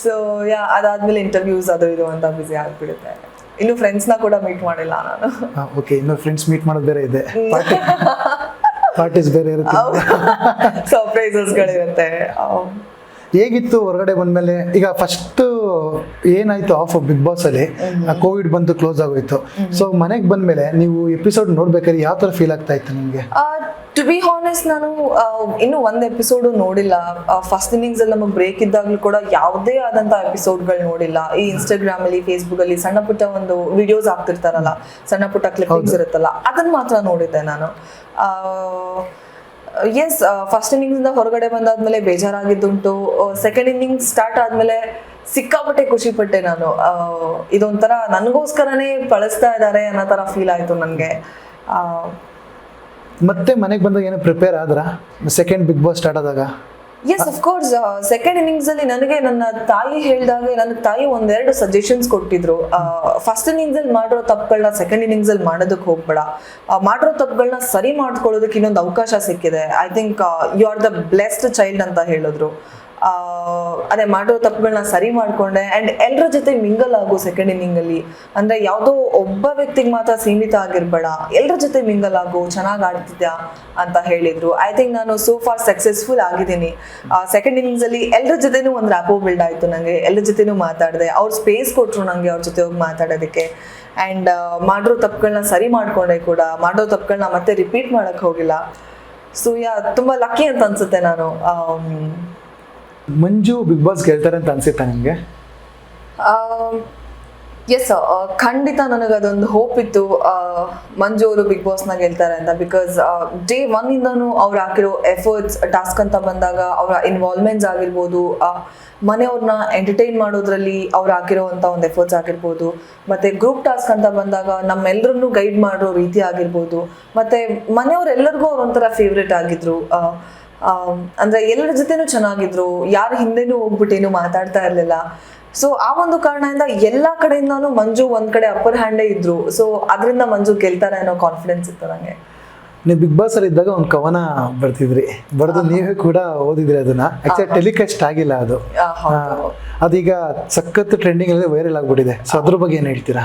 ಸೊ ಅದಾದ್ಮೇಲೆ ಇಂಟರ್ವ್ಯೂಸ್ ಅದು ಇದು ಅಂತ ಬಿಸಿ ಆಗ್ಬಿಡುತ್ತೆ. ಇನ್ನು ಫ್ರೆಂಡ್ಸ್ ನ ಕೂಡ ಮೀಟ್ ಮಾಡಿಲ್ಲ ನಾನು. ಓಕೆ, ಇನ್ನು ಫ್ರೆಂಡ್ಸ್ ಮೀಟ್ ಮಾಡೋದು ಬೇರೆ ಇದೆ, ಪಾರ್ಟೀಸ್ ಬೇರೆ ಇರುತ್ತೆ, ಸರ್ಪ್ರೈಸಸ್ ಗಳಿರುತ್ತೆ. ಹೇಗಿತ್ತು ಹೊರಗಡೆ ಬಂದ್ಮೇಲೆ? ಈಗ ಫಸ್ಟ್ ಏನಾಯ್ತು ಆಫ್ ಬಿಗ್ ಬಾಸ್ ಅಲ್ಲಿ, ಕೋವಿಡ್ ಬಂದು ಕ್ಲೋಸ್ ಆಗೋಯ್ತು. ಸೊ ಮನೆಗೆ ಬಂದ್ಮೇಲೆ ನೀವು ಎಪಿಸೋಡ್ ನೋಡ್ಬೇಕಾದ್ರೆ ಯಾವ ತರ ಫೀಲ್ ಆಗ್ತಾ ಇತ್ತು ನಿಮ್ಗೆ? ಟು ಬಿ ಹಾನೆಸ್ಟ್, ನಾನು ಇನ್ನು ಒಂದ್ ಎಪಿಸೋಡು ನೋಡಿಲ್ಲ. ಫಸ್ಟ್ ಇನ್ನಿಂಗ್ಸ್ ಅಲ್ಲಿ ನಮಗೆ ಬ್ರೇಕ್ ಇದ್ದಾಗ್ಲೂ ಕೂಡ ಯಾವುದೇ ಆದಂತ ಎಪಿಸೋಡ್ಗಳು ನೋಡಿಲ್ಲ. ಈ ಇನ್ಸ್ಟಾಗ್ರಾಮ್ ಅಲ್ಲಿ, ಫೇಸ್ಬುಕ್ ಅಲ್ಲಿ ಸಣ್ಣ ಪುಟ್ಟ ಒಂದು ವಿಡಿಯೋಸ್ ಆಗ್ತಿರ್ತಾರಲ್ಲ, ಸಣ್ಣ ಪುಟ್ಟ ಕ್ಲಿಪ್ಪಿಂಗ್ಸ್ ಇರುತ್ತಲ್ಲ, ಅದನ್ನ ಮಾತ್ರ ನೋಡಿದ್ದೆ ನಾನು. ಎಸ್, ಫಸ್ಟ್ ಇನ್ನಿಂಗ್ಸ್ ಇಂದ ಹೊರಗಡೆ ಬಂದಾದ್ಮೇಲೆ ಬೇಜಾರಾಗಿದ್ದುಂಟು. ಸೆಕೆಂಡ್ ಇನ್ನಿಂಗ್ಸ್ ಸ್ಟಾರ್ಟ್ ಆದ್ಮೇಲೆ ಸಿಕ್ಕಾಪಟ್ಟೆ ಖುಷಿ ಪಟ್ಟೆ ನಾನು. ಇದೊಂಥರ ನನಗೋಸ್ಕರನೇ ಬಳಸ್ತಾ ಇದ್ದಾರೆ ಅನ್ನೋ ತರ ಫೀಲ್ ಆಯ್ತು ನನಗೆ. ಮತ್ತೆ ಮನೆಗೆ ಬಂದಾಗ ಏನೋ ಪ್ರಿಪೇರ್ ಆದ್ರ ಸೆಕೆಂಡ್ ಬಿಗ್ ಬಾಸ್ ಸ್ಟಾರ್ಟ್ ಆದಾಗ? Yes, of course. Second innings ಅಲ್ಲಿ ನನಗೆ ನನ್ನ ತಾಯಿ ಹೇಳಿದಾಗ, ನನ್ನ ತಾಯಿ ಒಂದೆರಡು ಸಜೆಷನ್ಸ್ ಕೊಟ್ಟಿದ್ರು. ಫಸ್ಟ್ ಇನ್ನಿಂಗ್ಸ್ ಅಲ್ಲಿ ಮಾಡಿರೋ ತಪ್ಪುಗಳನ್ನ ಸೆಕೆಂಡ್ ಇನ್ನಿಂಗ್ಸ್ ಅಲ್ಲಿ ಮಾಡೋದಕ್ಕೆ ಹೋಗ್ಬೇಡ, ಮಾಡಿರೋ ತಪ್ಪುಗಳನ್ನ ಸರಿ ಮಾಡ್ಕೊಳ್ಳೋದಕ್ಕೆ ಇನ್ನೊಂದು ಅವಕಾಶ ಸಿಕ್ಕಿದೆ. I think you are the blessed child ಅಂತ ಹೇಳಿದ್ರು. ಅದೇ ಮಾಡಿರೋ ತಪ್ಪುಗಳನ್ನ ಸರಿ ಮಾಡ್ಕೊಂಡೆ. ಅಂಡ್ ಎಲ್ಲರ ಜೊತೆ ಮಿಂಗಲ್ ಆಗು ಸೆಕೆಂಡ್ ಇನ್ನಿಂಗ್ ಅಲ್ಲಿ. ಅಂದ್ರೆ ಯಾವುದೋ ಒಬ್ಬ ವ್ಯಕ್ತಿಗೆ ಮಾತ್ರ ಸೀಮಿತ ಆಗಿರ್ಬೇಡ, ಎಲ್ಲರ ಜೊತೆ ಮಿಂಗಲ್ ಆಗು, ಚೆನ್ನಾಗಿ ಆಡ್ತಿದ್ಯಾ ಅಂತ ಹೇಳಿದ್ರು. ಐ ಥಿಂಕ್ ನಾನು ಸೋ ಫಾರ್ ಸಕ್ಸಸ್ಫುಲ್ ಆಗಿದ್ದೀನಿ. ಸೆಕೆಂಡ್ ಇನ್ನಿಂಗ್ಸ್ ಅಲ್ಲಿ ಎಲ್ಲರ ಜೊತೆನೂ ಒಂದು ರ್ಯಾಪೋ ಬಿಲ್ಡ್ ಆಯ್ತು ನಂಗೆ. ಎಲ್ಲರ ಜೊತೆನೂ ಮಾತಾಡಿದೆ, ಅವ್ರು ಸ್ಪೇಸ್ ಕೊಟ್ರು ನಂಗೆ ಅವ್ರ ಜೊತೆ ಹೋಗಿ ಮಾತಾಡೋದಕ್ಕೆ. ಅಂಡ್ ಮಾಡಿರೋ ತಪ್ಪುಗಳನ್ನ ಸರಿ ಮಾಡ್ಕೊಂಡೆ ಕೂಡ. ಮಾಡಿರೋ ತಪ್ಪುಗಳನ್ನ ಮತ್ತೆ ರಿಪೀಟ್ ಮಾಡಕ್ ಹೋಗಿಲ್ಲ. ಸೊ ತುಂಬಾ ಲಕ್ಕಿ ಅಂತ ಅನ್ಸುತ್ತೆ ನಾನು. ಮಂಜು ಬಿಗ್ ಬಾಸ್ ಗೆಲ್ತಾರೆ ಅಂತ ಅನ್ಸುತ್ತಾ ನಿಮ್ಗೆ? ಎಸ್, ಖಂಡಿತ ನನಗದೊಂದು ಹೋಪ್ ಇತ್ತು, ಮಂಜು ಅವರು ಬಿಗ್ ಬಾಸ್ನ ಗೆಲ್ತಾರೆ ಅಂತ. ಬಿಕಾಸ್ ಡೇ ಒನ್ ಇಂದನೂ ಅವ್ರು ಹಾಕಿರೋ ಎಫರ್ಟ್ಸ್, ಟಾಸ್ಕ್ ಅಂತ ಬಂದಾಗ ಅವರ ಇನ್ವಾಲ್ವ್ಮೆಂಟ್ಸ್ ಆಗಿರ್ಬೋದು, ಮನೆಯವ್ರನ್ನ ಎಂಟರ್ಟೈನ್ ಮಾಡೋದ್ರಲ್ಲಿ ಅವ್ರು ಹಾಕಿರೋವಂಥ ಒಂದು ಎಫರ್ಟ್ಸ್ ಆಗಿರ್ಬೋದು, ಮತ್ತೆ ಗ್ರೂಪ್ ಟಾಸ್ಕ್ ಅಂತ ಬಂದಾಗ ನಮ್ಮೆಲ್ಲರನ್ನೂ ಗೈಡ್ ಮಾಡೋ ರೀತಿ ಆಗಿರ್ಬೋದು, ಮತ್ತೆ ಮನೆಯವರೆಲ್ಲರಿಗೂ ಅವ್ರೊಂಥರ ಫೇವ್ರೇಟ್ ಆಗಿದ್ರು. ಅಂದ್ರೆ ಎಲ್ಲರ ಜೊತೆನೂ ಚೆನ್ನಾಗಿದ್ರು, ಯಾರ ಹಿಂದೆನೂ ಹೋಗ್ಬಿಟ್ಟೇನು ಮಾತಾಡ್ತಾ ಇರ್ಲಿಲ್ಲ. ಸೊ ಆ ಒಂದು ಕಾರಣದಿಂದ ಎಲ್ಲಾ ಕಡೆಯಿಂದಾನು ಮಂಜು ಒಂದ್ ಕಡೆ ಅಪ್ಪರ್ ಹ್ಯಾಂಡೇ ಇದ್ರು. ಸೊ ಅದರಿಂದ ಮಂಜು ಗೆಲ್ತಾರೆ ಅನ್ನೋ ಕಾನ್ಫಿಡೆನ್ಸ್ ಇತ್ತು ನಂಗೆ. ನೀವು ಬಿಗ್ ಬಾಸ್ ಅಲ್ಲಿ ಇದ್ದಾಗ ಒಂದು ಕವನ ಬರ್ತಿದ್ರಿ, ಬರೆದು ನೀವೇ ಕೂಡ ಓದಿದ್ರಿ ಅದನ್ನ. ಆಕ್ಚುಲಿ ಟೆಲಿಕಾಸ್ಟ್ ಆಗಿಲ್ಲ ಅದು. ಅದೀಗ ಸಖತ್ ಟ್ರೆಂಡಿಂಗ್ ಅಲ್ಲಿ ವೈರಲ್ ಆಗ್ಬಿಟ್ಟಿದೆ. ಸೊ ಅದ್ರ ಬಗ್ಗೆ ಏನ್ ಹೇಳ್ತೀರಾ?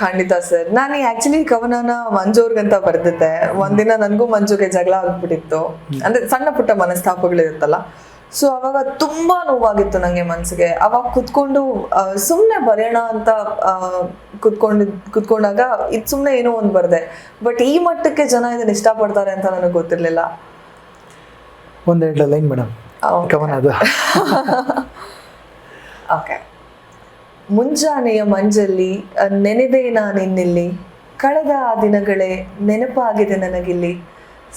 ಖಂಡಿತ ಸರ್, ನಾನು ಆಕ್ಚುಲಿ ಕವನನ ಮಂಜು ಅವ್ರಿಗಂತ ಬರ್ದಿದ್ದೆ. ಒಂದಿನ ನನ್ಗೂ ಮಂಜುಗೆ ಜಗಳ ಆಗ್ಬಿಟ್ಟಿತ್ತು, ಅಂದ್ರೆ ಸಣ್ಣ ಪುಟ್ಟ ಮನಸ್ತಾಪಗಳಿರುತ್ತಲ್ಲ. ಸೊ ಅವಾಗ ತುಂಬಾ ನೋವಾಗಿತ್ತು ನಂಗೆ ಮನ್ಸಿಗೆ. ಅವಾಗ ಕುತ್ಕೊಂಡು ಸುಮ್ನೆ ಬರೆಯೋಣ ಅಂತ ಕುತ್ಕೊಂಡಾಗ ಇದು ಸುಮ್ನೆ ಏನೋ ಒಂದ್ ಬರ್ದೆ. ಬಟ್ ಈ ಮಟ್ಟಕ್ಕೆ ಜನ ಇದನ್ನ ಇಷ್ಟಪಡ್ತಾರೆ ಅಂತ ನನಗೆ ಗೊತ್ತಿರ್ಲಿಲ್ಲ. ಒಂದೆರಡು ಲೈನ್ ಮೇಡಮ್ ಕವನ ಅದು. ಓಕೆ. ಮುಂಜಾನೆಯ ಮಂಜಲ್ಲಿ ನೆನೆದೆ ನಾನಿನ್ನಿಲ್ಲಿ, ಕಳೆದ ಆ ದಿನಗಳೇ ನೆನಪಾಗಿದೆ ನನಗಿಲ್ಲಿ,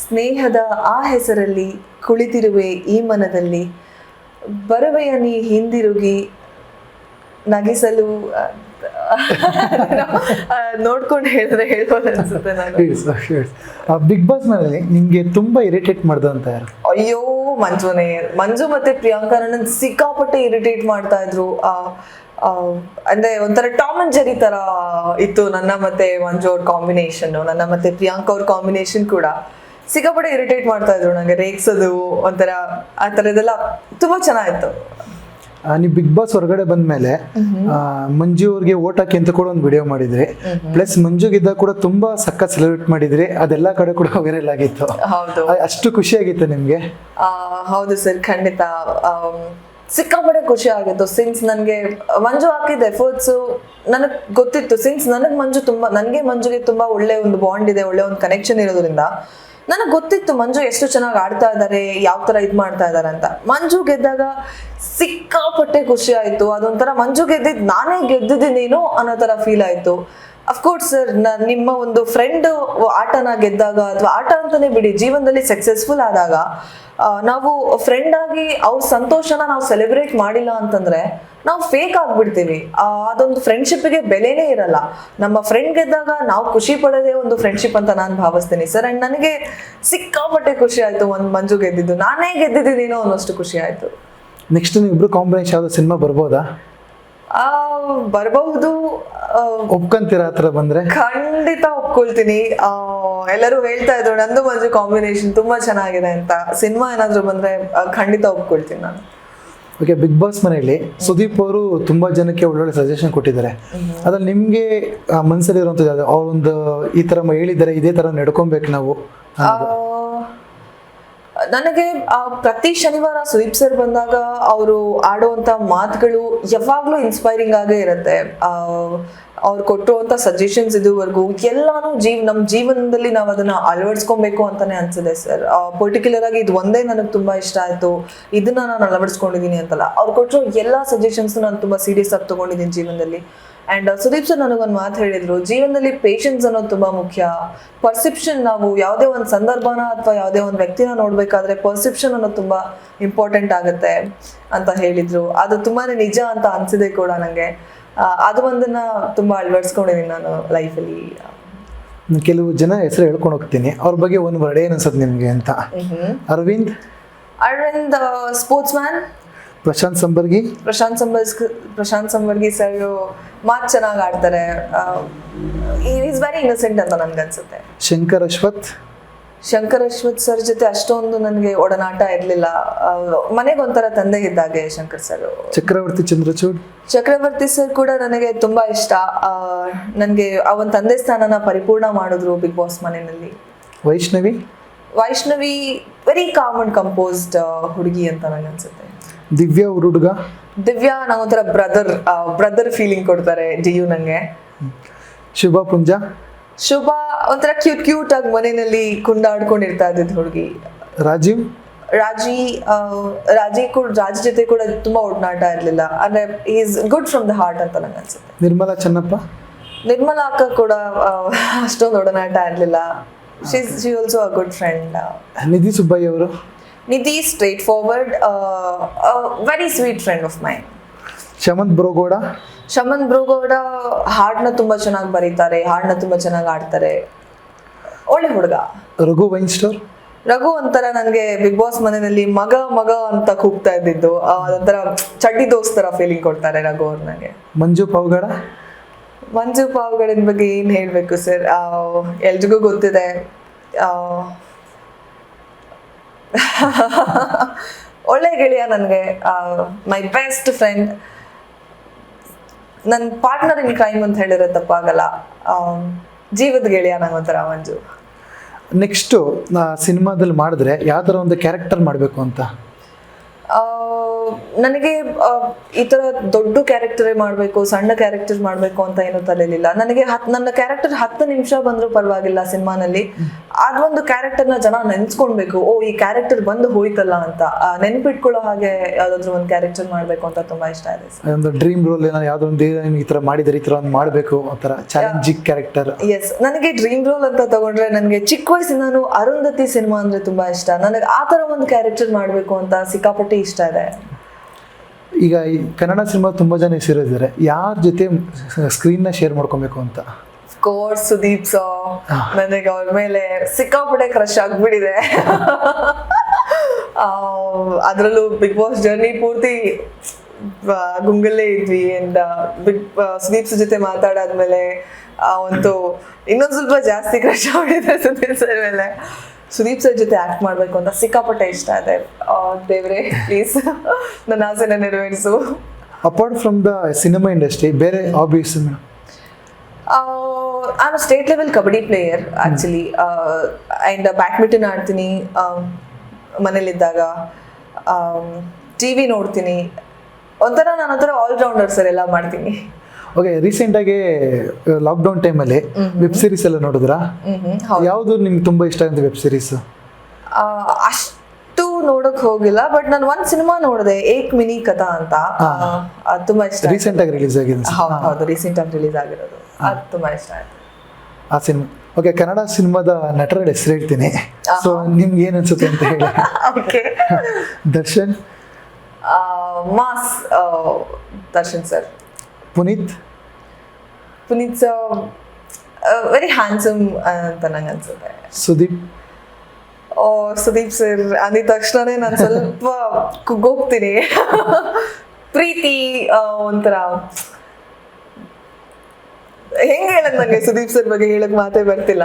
ಸ್ನೇಹದ ಆ ಹೆಸರಲ್ಲಿ ಕುಳಿತಿರುವೆ ಈ ಮನದಲ್ಲಿ, ಬರುವೆಯ ನೀ ಹಿಂದಿರುಗಿ ನಗಿಸಲು. ನೋಡ್ಕೊಂಡು ಹೇಳಿದ್ರೆ ಹೇಳ್ಬೋದು ಅನ್ಸುತ್ತೆ ನಾನು. ಬಿಗ್ ಬಾಸ್ ನಲ್ಲಿ ನಿಮ್ಗೆ ತುಂಬಾ ಇರಿಟೇಟ್ ಮಾಡ್ದಂತ ಯಾರು? ಅಯ್ಯೋ, ಮಂಜು ಮತ್ತೆ ಪ್ರಿಯಾಂಕಾ ನನ್ನ ಸಿಕ್ಕಾಪಟ್ಟೆ ಇರಿಟೇಟ್ ಮಾಡ್ತಾ ಇದ್ರು. ಅಂದ್ರೆ ಒಂಥರ ಟಾಮ್ ಅಂಡ್ ಜೆರಿ ತರ ಇತ್ತು ನನ್ನ ಮತ್ತೆ ಮಂಜು ಅವ್ರ ಕಾಂಬಿನೇಷನ್, ನನ್ನ ಮತ್ತೆ ಪ್ರಿಯಾಂಕಾ ಅವ್ರ ಕಾಂಬಿನೇಷನ್ ಕೂಡ ಸಿಕ್ಕಾಪಟ್ಟೆ ಇರಿಟೇಟ್ ಮಾಡ್ತಾ ಇದ್ರು ನಂಗೆ. ರೇಗ್ಸೋದು ಒಂಥರ ಆ ಥರದ್ದೆಲ್ಲ ತುಂಬಾ ಚೆನ್ನಾಗಿತ್ತು. ನೀವು ಬಿಗ್ ಬಾಸ್ ಹೊರಗಡೆ ಬಂದ್ಮೇಲೆ ಮಂಜು ಅವ್ರಿಗೆ ಓಟ್ ಹಾಕಿ ಅಂತ ಕೂಡ ಒಂದು ವಿಡಿಯೋ ಮಾಡಿದ್ರಿ. ಪ್ಲಸ್ ಮಂಜುಗಿದ್ದ ಕೂಡ ತುಂಬಾ ಸಖತ್ ಸೆಲೆಬ್ರೇಟ್ ಮಾಡಿದ್ರಿ, ಅದೆಲ್ಲ ಕಡೆ ಕೂಡ ವೈರಲ್ ಆಗಿತ್ತು. ಹೌದು, ಅಷ್ಟು ಖುಷಿ ಆಗಿತ್ತು ನಿಮ್ಗೆ? ಹೌದು ಸರ್, ಖಂಡಿತ ಸಿಕ್ಕಾಪಟ್ಟೆ ಖುಷಿ ಆಗಿತ್ತು. ಸಿನ್ಸ್ ನನಗೆ ಮಂಜು ಹಾಕಿದ ಎಫರ್ಟ್ಸ್ ನನಗೆ ಗೊತ್ತಿತ್ತು. ಸಿನ್ಸ್ ನನಗೆ ಮಂಜುಗೆ ತುಂಬಾ ಒಳ್ಳೆ ಒಂದು ಬಾಂಡ್ ಇದೆ, ಒಳ್ಳೆ ಒಂದು ಕನೆಕ್ಷನ್ ಇರೋದ್ರಿಂದ ನನಗೆ ಗೊತ್ತಿತ್ತು ಮಂಜು ಎಷ್ಟು ಚೆನ್ನಾಗಿ ಆಡ್ತಾ ಇದ್ದಾರೆ, ಯಾವ ತರ ಇದ್ ಮಾಡ್ತಾ ಇದಾರೆ ಅಂತ. ಮಂಜು ಗೆದ್ದಾಗ ಸಿಕ್ಕಾಪಟ್ಟೆ ಖುಷಿ ಆಯ್ತು. ಅದೊಂಥರ ಮಂಜು ಗೆದ್ದಿದ್ ನಾನೇ ಗೆದ್ದಿದ್ದೀನೇನೋ ಅನ್ನೋ ತರ ಫೀಲ್ ಆಯ್ತು. ಅಫ್ಕೋರ್ಸ್ ಸರ್, ನಿಮ್ಮ ಒಂದು ಫ್ರೆಂಡ್ ಆಟನ ಗೆದ್ದಾಗ, ಅಥವಾ ಆಟ ಅಂತಾನೆ ಬಿಡಿ, ಜೀವನದಲ್ಲಿ ಸಕ್ಸಸ್ಫುಲ್ ಆದಾಗ ನಾವು ಫ್ರೆಂಡ್ ಆಗಿ ಅವ್ರ ಸಂತೋಷನ ನಾವು ಸೆಲೆಬ್ರೇಟ್ ಮಾಡಿಲ್ಲ ಅಂತಂದ್ರೆ ನಾವು ಫೇಕ್ ಆಗ್ಬಿಡ್ತೀವಿ. ಅದೊಂದು ಫ್ರೆಂಡ್ಶಿಪ್ಗೆ ಬೆಲೆನೇ ಇರಲ್ಲ. ನಮ್ಮ ಫ್ರೆಂಡ್ ಗೆದ್ದಾಗ ನಾವು ಖುಷಿ ಪಡೋದೇ ಒಂದು ಫ್ರೆಂಡ್ಶಿಪ್ ಅಂತ ನಾನು ಭಾವಿಸ್ತೀನಿ ಸರ್. ಅಂಡ್ ನನಗೆ ಸಿಕ್ಕಾಪಟ್ಟೆ ಖುಷಿ ಆಯ್ತು ಮಂಜು ಗೆದ್ದಿದ್ದು, ನಾನೇ ಗೆದ್ದಿದ್ದೀನೋ ಅನ್ನೋಷ್ಟು ಖುಷಿ ಆಯ್ತು. ನೆಕ್ಸ್ಟ್ ನೀವು ಇಬ್ರು ಕಾಂಬಿನೇಷನ್ ಯಾವ್ದು ಸಿನಿಮಾ ಬರ್ಬೋದಾ? ಬರಬಹುದು. ಒಪ್ಕೊಂತೀರಾ ಆ ಥರ ಬಂದ್ರೆ? ಖಂಡಿತ ಒಪ್ಕೊಳ್ತೀನಿ. ಎಲ್ಲರೂ ಹೇಳ್ತಾ ಇದ್ರು ನಂದು ಮಂಜು ಕಾಂಬಿನೇಷನ್ ತುಂಬಾ ಚೆನ್ನಾಗಿದೆ ಅಂತ. ಸಿನಿಮಾ ಏನಾದ್ರು ಬಂದ್ರೆ ಖಂಡಿತ ಒಪ್ಕೊಳ್ತೀನಿ ನಾನು. ಓಕೆ, ಬಿಗ್ ಬಾಸ್ ಮನೆಯಲ್ಲಿ ಸುದೀಪ್ ಅವರು ತುಂಬಾ ಜನಕ್ಕೆ ಒಳ್ಳೊಳ್ಳೆ ಸಜೆಷನ್ ಕೊಟ್ಟಿದ್ದಾರೆ. ಅದ್ರಲ್ಲಿ ನಿಮ್ಗೆ ಮನಸ್ಸಲ್ಲಿ ಇರುವಂಥದ್ದು ಯಾವ್ದು? ಅವ್ರೊಂದು ಈ ತರ ಹೇಳಿದ್ದಾರೆ, ಇದೇ ತರ ನಡ್ಕೊಬೇಕು ನಾವು. ನನಗೆ ಪ್ರತಿ ಶನಿವಾರ ಸುದೀಪ್ ಸರ್ ಬಂದಾಗ ಅವರು ಆಡುವಂತ ಮಾತುಗಳು ಯಾವಾಗ್ಲೂ ಇನ್ಸ್ಪೈರಿಂಗ್ ಆಗೇ ಇರುತ್ತೆ. ಅವ್ರು ಕೊಟ್ಟಿರುವಂತ ಸಜೆಷನ್ಸ್ ಇದುವರೆಗೂ ಎಲ್ಲಾನು ನಮ್ಮ ಜೀವನದಲ್ಲಿ ನಾವು ಅದನ್ನ ಅಳವಡಿಸ್ಕೊಬೇಕು ಅಂತಾನೆ ಅನ್ಸಿದೆ ಸರ್. ಪರ್ಟಿಕ್ಯುಲರ್ ಆಗಿ ಇದು ಒಂದೇ ನನಗೆ ತುಂಬಾ ಇಷ್ಟ ಆಯ್ತು, ಇದನ್ನ ನಾನು ಅಳವಡಿಸ್ಕೊಂಡಿದೀನಿ ಅಂತಲ್ಲ, ಅವ್ರು ಕೊಟ್ಟಿರೋ ಎಲ್ಲಾ ಸಜೆಷನ್ಸ್ ನಾನು ತುಂಬಾ ಸೀರಿಯಸ್ ಆಗಿ ತಗೊಂಡಿದ್ದೀನಿ ಜೀವನದಲ್ಲಿ. ಅಂಡ್ ಸುದೀಪ್ ಸರ್ ನನಗೊಂದು ಮಾತು ಹೇಳಿದ್ರು, ಜೀವನದಲ್ಲಿ ಪೇಷನ್ಸ್ ಅನ್ನೋದು ತುಂಬಾ ಮುಖ್ಯ. ಪರ್ಸೆಪ್ಷನ್, ನಾವು ಯಾವುದೇ ಒಂದು ಸಂದರ್ಭನ ಅಥವಾ ಯಾವುದೇ ಒಂದು ವ್ಯಕ್ತಿನ ನೋಡ್ಬೇಕಾದ್ರೆ ಪರ್ಸೆಪ್ಷನ್ ಅನ್ನೋದು ತುಂಬಾ ಇಂಪಾರ್ಟೆಂಟ್ ಆಗುತ್ತೆ ಅಂತ ಹೇಳಿದ್ರು. ಅದು ತುಂಬಾನೇ ನಿಜ ಅಂತ ಅನ್ಸಿದೆ ಕೂಡ ನಂಗೆ. ಅದು ಒಂದನ್ನ ತುಂಬಾ ಅಳವಡಿಸ್ಕೊಂಡಿದ್ದೀನಿ ನಾನು ಲೈಫಲ್ಲಿ. ಕೆಲವು ಜನ ಹೆಸರು ಹೇಳ್ಕೊಂಡು ಹೋಗ್ತೀನಿ, ಅವ್ರ ಬಗ್ಗೆ ಒಂದು ವರ್ಡ್ ಏನ್ ಅನ್ಸತ್ ನಿಮ್ಗೆ ಅಂತ? Arvind sportsman. Prashanth Sambargi sir ಮಾತು ಚೆನ್ನಾಗಿ ಆಡ್ತಾರೆ. ಈಸ್ ವೆರಿ ಇನ್ನಸೆಂಟ್ ಅಂತ ನನ್ಗೆ ಅನ್ಸುತ್ತೆ. ಶಂಕರ್ ಅಶ್ವಥ್ ಸರ್ ಜೊತೆ ಅಷ್ಟೊಂದು ನನಗೆ ಒಡನಾಟ ಇರ್ಲಿಲ್ಲ. ಮನೆಗೆ ಒಂಥರ ತಂದೆ ಇದ್ದಾಗೆ ಶಂಕರ್ ಸರ್. ಚಕ್ರವರ್ತಿ ಸರ್ ಕೂಡ ನನಗೆ ತುಂಬಾ ಇಷ್ಟ. ನನಗೆ ಅವನ ತಂದೆ ಸ್ಥಾನನ ಪರಿಪೂರ್ಣ ಮಾಡಿದ್ರು ಬಿಗ್ ಬಾಸ್ ಮನೆಯಲ್ಲಿ. Vaishnavi very calm and composed ಹುಡುಗಿ ಅಂತ ನನಗೆ ಅನ್ಸುತ್ತೆ. ದಿವ್ಯಾ ನಂಗೊಂಥರ ಬ್ರದರ್ ಫೀಲಿಂಗ್ ಕೊಡ್ತಾರೆ ಡಿಯು ನಂಗೆ. ಶುಭ ಒಂಥರ ಕ್ಯೂಟ್ ಆಗಿ ಮನೆಯಲ್ಲಿ ಕುಂದಾಡ್ಕೊಂಡಿರ್ತಾ ಇದ್ದಿದ್ದು ಹುಡುಗಿ. ರಾಜಿ ಜೊತೆ ಕೂಡ ತುಂಬಾ ಒಡನಾಟ ಇರ್ಲಿಲ್ಲ. ಅಂದ್ರೆ is good from the heart ಅಂತ ನಂಗೆ ಅನ್ಸುತ್ತೆ. ನಿರ್ಮಲಾ ಅಕ್ಕ ಕೂಡ ಅಷ್ಟೊಂದು ಒಡನಾಟ ಇರ್ಲಿಲ್ಲ. She also a good friend. Nidhi straightforward, very sweet friend of mine. Shamanth Bro Gowda ಹಾಡ್ನ ತುಂಬಾ ಚೆನ್ನಾಗಿ ಬರೀತಾರೆ, ಹಾಡ್ನ ತುಂಬಾ ಚೆನ್ನಾಗಿ ಆಡ್ತಾರೆ, ಒಳ್ಳೆ ಹುಡುಗ. ರಘು ಒಂಥರ ನನಗೆ ಬಿಗ್ ಬಾಸ್ ಮನೆಯಲ್ಲಿ ಮಗ ಅಂತ ಕೂಗ್ತಾ ಇದ್ದಿದ್ದು, ಅದೊಂಥರ ಚಡ್ಡಿ ದೋಸ್ತರ ಫೀಲಿಂಗ್ ಕೊಡ್ತಾರೆ ರಘು ಅವ್ರು ನನಗೆ. ಮಂಜು ಪಾವಗಡನ ಬಗ್ಗೆ ಏನ್ ಹೇಳ್ಬೇಕು ಸರ್, ಎಲ್ರಿಗೂ ಗೊತ್ತಿದೆ. ಒಳ್ಳೆ ಗೆಳೆಯ ನನಗೆ, ಮೈ ಬೆಸ್ಟ್ ಫ್ರೆಂಡ್, ನನ್ನ ಪಾರ್ಟ್ನರ್ ಇನ್ ಕ್ರೈಮ್ ಅಂತ ಹೇಳಿದ್ರೆ ತಪ್ಪಾಗಲ್ಲ. ಜೀವದ ಗೆಳೆಯ ನಂಗೊಂಥರ ಮಂಜು. ನೆಕ್ಸ್ಟ್ ಸಿನಿಮಾದಲ್ಲಿ ಮಾಡಿದ್ರೆ ಯಾವ ಥರ ಒಂದು ಕ್ಯಾರೆಕ್ಟರ್ ಮಾಡಬೇಕು ಅಂತ? ನನಗೆ ಈ ತರ ದೊಡ್ಡ ಕ್ಯಾರೆಕ್ಟರ್ ಮಾಡಬೇಕು, ಸಣ್ಣ ಕ್ಯಾರೆಕ್ಟರ್ ಮಾಡಬೇಕು ಅಂತ ಏನೂ ತಲೆಲಿಲ್ಲ ನನಗೆ. ನನ್ನ ಕ್ಯಾರೆಕ್ಟರ್ 10 ನಿಮಿಷ ಬಂದರೂ ಪರವಾಗಿಲ್ಲ ಸಿನಿಮಾನಲ್ಲಿ. ಅದೊಂದು ಕ್ಯಾರೆಕ್ಟರ್ನ ಜನ ನೆನ್ಸ್ಕೊಳ್ಬೇಕು, ಓ ಈ ಕ್ಯಾರೆಕ್ಟರ್ ಬಂದು ಹೋಯ್ತಲ್ಲ ಅಂತ ನೆನ್ಪಿಟ್ಕೊಳ್ಳೋ ಹಾಗೆ ಯಾವ್ದಾದ್ರು ಒಂದು ಕ್ಯಾರೆಕ್ಟರ್ ಮಾಡಬೇಕು ಅಂತ ತುಂಬಾ ಇಷ್ಟ ಇದೆ. ಒಂದು ಡ್ರೀಮ್ ರೋಲ್ ಯಾವ್ದೊಂದು ಈ ತರ ಮಾಡಿದ್ರೆ ಈ ತರ ಒಂದು ಮಾಡಬೇಕು ಆ ತರ ಚಾಲೆಂಜಿಂಗ್ ಕ್ಯಾರೆಕ್ಟರ್. ಎಸ್, ನನಗೆ ಡ್ರೀಮ್ ರೋಲ್ ಅಂತ ತಗೊಂಡ್ರೆ ನನಗೆ ಚಿಕ್ಕ ವಯಸ್ಸಿಂದಾನು ಅರುಂಧತಿ ಸಿನಿಮಾ ಅಂದ್ರೆ ತುಂಬಾ ಇಷ್ಟ. ನನಗೆ ಆ ತರ ಒಂದು ಕ್ಯಾರೆಕ್ಟರ್ ಮಾಡಬೇಕು ಅಂತ ಸಿಕ್ಕಾಪಟ್ಟೆ ಇಷ್ಟ ಇದೆ. ಈಗ ಈ ಕನ್ನಡ ಸಿನಿಮಾ ತುಂಬಾ ಜನ ಸೇರಿದ್ದಾರೆ, ಯಾರ ಜೊತೆ ಸ್ಕ್ರೀನ್ ನ ಶೇರ್ ಮಾಡ್ಕೊಬೇಕು ಅಂತ? ಕೋರ್ಸ್ ಸುದೀಪ್ ಸರ್, ನನಗೆ ಅವ್ರ ಮೇಲೆ ಸಿಕ್ಕಾಪಟ್ಟೆ ಕ್ರಶ್ ಆಗ್ಬಿಟ್ಟಿದೆ. ಅದರಲ್ಲೂ ಬಿಗ್ ಬಾಸ್ ಜರ್ನಿ ಪೂರ್ತಿ ಗುಂಗಲ್ಲೇ ಇದ್ವಿ. ಅಂಡ್ ಸುದೀಪ್ ಜೊತೆ ಮಾತಾಡಾದ್ಮೇಲೆ ಒಂದು ಇನ್ನೊಂದು ಸ್ವಲ್ಪ ಜಾಸ್ತಿ ಕ್ರಶ್ ಆಗ್ಬಿಟ್ಟಿದೆ ಸುದೀಪ್ ಸರ್ ಮೇಲೆ. ಸುದೀಪ್ ಸರ್ ಜೊತೆ ಆಕ್ಟ್ ಮಾಡ್ಬೇಕು ಅಂತ ಸಿಕ್ಕಾಪಟ್ಟೆ ಇಷ್ಟ ಇದೆ. ದೇವ್ರೆ ಪ್ಲೀಸ್ ನನ್ನ ಆಸೆನ ನೆರವೇರಿಸು. Apart from the cinema industry ಬೇರೆ hobbies? I'm a state level kabaddi player actually. And badminton ಆಡ್ತೀನಿ ಮನೇಲಿದ್ದಾಗ. ಟಿವಿ ನೋಡ್ತೀನಿ. ಒಂಥರ ನಾನು ಒಂಥರ ಆಲ್ರೌಂಡರ್ ಸರ್, ಎಲ್ಲ ಮಾಡ್ತೀನಿ. ಓಕೆ, ರೀಸೆಂಟಾಗಿ ಲಾಕ್ಡೌನ್ ಟೈಮಲ್ಲಿ ವೆಬ್ ಸೀರೀಸ್ ಎಲ್ಲ ನೋಡಿದ್ರಾ? ಹೌದು. ಯಾವುದು ನಿಮ್ಗೆ ತುಂಬ ಇಷ್ಟ ಅಂತ ವೆಬ್ ಸೀರೀಸ್? ಅಷ್ಟು ನೋಡಕ್ ಹೋಗಿಲ್ಲ, ಬಟ್ ನಾನು ಒಂದ್ ಸಿನಿಮಾ ನೋಡಿದೆ, ಏಕ್ ಮಿನಿ ಕಥಾ ಅಂತ. ಅದು ತುಂಬಾ ಇಷ್ಟ. ರೀಸೆಂಟಾಗಿ ರಿಲೀಸ್ ಆಗಿದೆ. ಹೌದು, ರೀಸೆಂಟ್ ಆಗಿ ರಿಲೀಸ್ ಆಗಿರೋದು. ಅದು ತುಂಬಾ ಇಷ್ಟ ಆಯ್ತು ಆ ಸಿನಿಮಾ. ಓಕೆ, ಕನ್ನಡ ಸಿನಿಮಾದ ನಟರ ಹೆಸರು ಹೇಳ್ತೀನಿ, ಸೊ ನಿಮ್ಗೆ ಏನ್ ಅನ್ಸುತ್ತೆ ಅಂತ ಹೇಳಿ. Okay. Darshan, mass Darshan sir. Puneeth sir very handsome ಅಂತ ನಂಗೆ ಅನ್ಸುತ್ತೆ. ಸುದೀಪ್ ಸರ್ ಅಂದಿದ ತಕ್ಷಣನೇ ನಾನು ಸ್ವಲ್ಪ ಕುಗ್ಗೋಗ್ತೀನಿ. ಪ್ರೀತಿ ಒಂಥರ ಹೆಂಗ್ ಹೇಳಕ್ ನಂಗೆ ಸುದೀಪ್ ಸರ್ ಬಗ್ಗೆ ಹೇಳಕ್ ಮಾತೇ ಬರ್ತಿಲ್ಲ.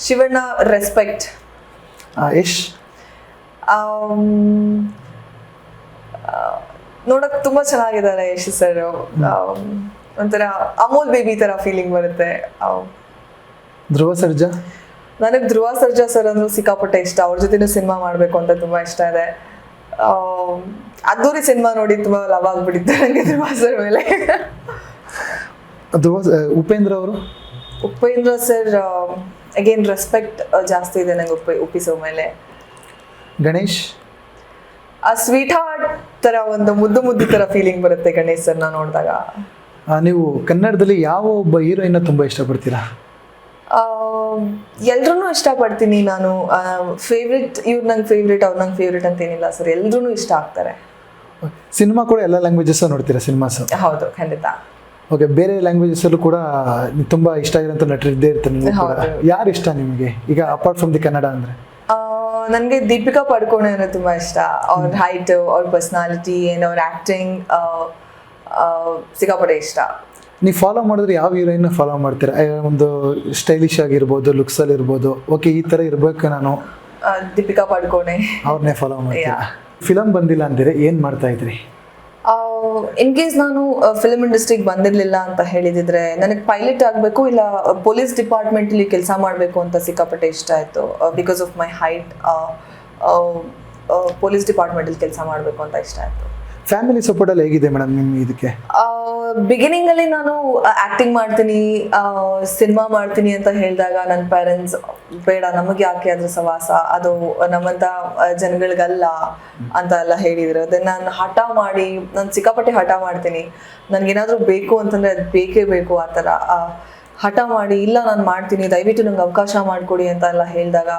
ಶಿವಣ್ಣ ರೆಸ್ಪೆಕ್ಟ್. ಯಶ್ ನೋಡಕ್ ತುಂಬಾ ಚೆನ್ನಾಗಿದ್ದಾರೆ ಯಶ್ ಸರ್. ಒಂಥರ ಅಮೋಲ್ ಬೇಬಿ ತರ ಫೀಲಿಂಗ್ ಬರುತ್ತೆ. ಧ್ರುವ ಸರ್ಜಾ. ನನಗೆ ಧ್ರುವ ಸರ್ಜಾ ಸರ್ ಅಂದ್ರೂ ಸಿಕ್ಕಾಪಟ್ಟೆ ಇಷ್ಟ. ಅವ್ರ ಜೊತೆನೂ ಸಿನಿಮಾ ಮಾಡ್ಬೇಕು ಅಂತ ತುಂಬಾ ಇಷ್ಟ ಇದೆ. ಅದ್ದೂರಿ ಸಿನಿಮಾ ನೋಡಿ ತುಂಬಾ ಲವ್ ಆಗ್ಬಿಟ್ಟಿದ್ದೆ ನನಗೆ ಧ್ರುವ ಸರ್ ಮೇಲೆ. ಉಪೇಂದ್ರ ಸರ್ ಅಗೇನ್ ರೆಸ್ಪೆಕ್ಟ್ ಜಾಸ್ತಿ ಇದೆ ನಂಗೆ ಉಪ್ಪಿ ಮೇಲೆ. ಗಣೇಶ್ ಸ್ವೀಟ್ ಹಾರ್ಟ್ ತರ ಒಂದು ಮುದ್ದು ತರ ಫೀಲಿಂಗ್ ಬರುತ್ತೆ ಗಣೇಶ್ ಸರ್ ನಾ ನೋಡಿದಾಗ. ನೀವು ಕನ್ನಡದಲ್ಲಿ ಯಾವ ಒಬ್ಬ ಹೀರೋಯಿನ್ ತುಂಬಾ ಇಷ್ಟಪಡ್ತೀರಾ? ಎಲ್ರೂ ಇಷ್ಟಪಡ್ತೀನಿ ನಾನು. ಫೇವ್ರೆಟ್, ಇವ್ರು ನಂಗೆ ಫೇವ್ರೆಟ್, ಅವ್ರು ನಂಗೆ ಫೇವ್ರೆಟ್ ಅಂತ ಏನಿಲ್ಲ ಸರ್, ಎಲ್ರೂ ಇಷ್ಟ ಆಗ್ತಾರೆ. ಸಿನಿಮಾ ಕೂಡ ಎಲ್ಲ ಲ್ಯಾಂಗ್ವೇಜಸ್ ನೋಡ್ತೀರಾ ಸಿನಿಮಾಸ್? ಹೌದು, ಖಂಡಿತ. ಓಕೆ, ಬೇರೆ ಲ್ಯಾಂಗ್ವೇಜಸ್ ಅಲ್ಲೂ ಕೂಡ ತುಂಬಾ ಇಷ್ಟ ಆಗಿರೋಂಥ ನಟರು ಇದ್ದೇ ಇರ್ತಾರೆ ನಿಮ್ಗೆ ಕೂಡ. ಯಾರು ಇಷ್ಟ ನಿಮಗೆ ಈಗ ಅಪಾರ್ಟ್ ಫ್ರಮ್ ದಿ ಕನ್ನಡ ಅಂದ್ರೆ? ನನಗೆ ದೀಪಿಕಾ ಪಡುಕೋಣೆ ಅಂದ್ರೆ ತುಂಬಾ ಇಷ್ಟ. ಅವ್ರ ಹೈಟ್, ಅವ್ರ ಪರ್ಸನಾಲಿಟಿ ಏನ್, ಅವ್ರ ಆಕ್ಟಿಂಗ್ ಸಿಕ್ಕಾಪಟ್ಟೆ ಇಷ್ಟ. ನೀವು ಫಾಲೋ ಮಾಡಿದ್ರೆ ಯಾವ ಹೀರೋಯಿನ್ ಫಾಲೋ ಮಾಡ್ತೀರಾ? ಒಂದು ಸ್ಟೈಲಿಶ್ ಆಗಿರ್ಬೋದು, ಲುಕ್ಸ್ ಅಲ್ಲಿ ಇರ್ಬೋದು, ಓಕೆ ಈ ತರ ಇರ್ಬೇಕು ನಾನು, ದೀಪಿಕಾ ಪಡುಕೋಣೆ ಅವ್ರನ್ನೇ ಫಾಲೋ ಮಾಡ್ತೀರಾ? ಫಿಲಮ್ ಬಂದಿಲ್ಲ ಅಂದ್ರೆ ಏನ್ ಮಾಡ್ತಾ ಇದ್ರಿ? ಇನ್ ಕೇಸ್ ನಾನು ಫಿಲ್ಮ್ ಇಂಡಸ್ಟ್ರಿಗೆ ಬಂದಿರಲಿಲ್ಲ ಅಂತ ಹೇಳಿದಿದ್ರೆ ನನಗೆ ಪೈಲಟ್ ಆಗಬೇಕು ಇಲ್ಲ ಪೊಲೀಸ್ ಡಿಪಾರ್ಟ್ಮೆಂಟಲ್ಲಿ ಕೆಲಸ ಮಾಡಬೇಕು ಅಂತ ಸಿಕ್ಕಾಪಟ್ಟೆ ಇಷ್ಟ ಆಯಿತು. Because of my height police ಡಿಪಾರ್ಟ್ಮೆಂಟಲ್ಲಿ ಕೆಲಸ ಮಾಡಬೇಕು ಅಂತ ಇಷ್ಟ ಆಯಿತು. ಫ್ಯಾಮಿಲಿ ಸಪೋರ್ಟ್ ಎಲ್ಲ ಹೇಗಿದೆ ಮೇಡಮ್ ನಿಮ್ಗೆ ಇದಕ್ಕೆ? ಬಿಗಿನಿಂಗ್ ಅಲ್ಲಿ ನಾನು ಆಕ್ಟಿಂಗ್ ಮಾಡ್ತೀನಿ, ಸಿನಿಮಾ ಮಾಡ್ತೀನಿ ಅಂತ ಹೇಳಿದಾಗ ನನ್ನ ಪೇರೆಂಟ್ಸ್ ಬೇಡ, ನಮಗೆ ಯಾಕೆ ಅದ್ರ ಸವಾಸ, ಅದು ನಮ್ಮಂತ ಜನಗಳಿಗಲ್ಲ ಅಂತ ಎಲ್ಲ ಹೇಳಿದ್ರು. ಅದನ್ನ ನಾನು ಹಠ ಮಾಡಿ, ನಾನು ಸಿಕ್ಕಾಪಟ್ಟೆ ಹಠ ಮಾಡ್ತೀನಿ, ನನ್ಗೇನಾದ್ರೂ ಬೇಕು ಅಂತಂದ್ರೆ ಅದು ಬೇಕೇ ಬೇಕು ಆ ಥರ ಹಠ ಮಾಡಿ, ಇಲ್ಲ ನಾನು ಮಾಡ್ತೀನಿ, ದಯವಿಟ್ಟು ನಂಗೆ ಅವಕಾಶ ಮಾಡಿಕೊಡಿ ಅಂತ ಎಲ್ಲ ಹೇಳಿದಾಗ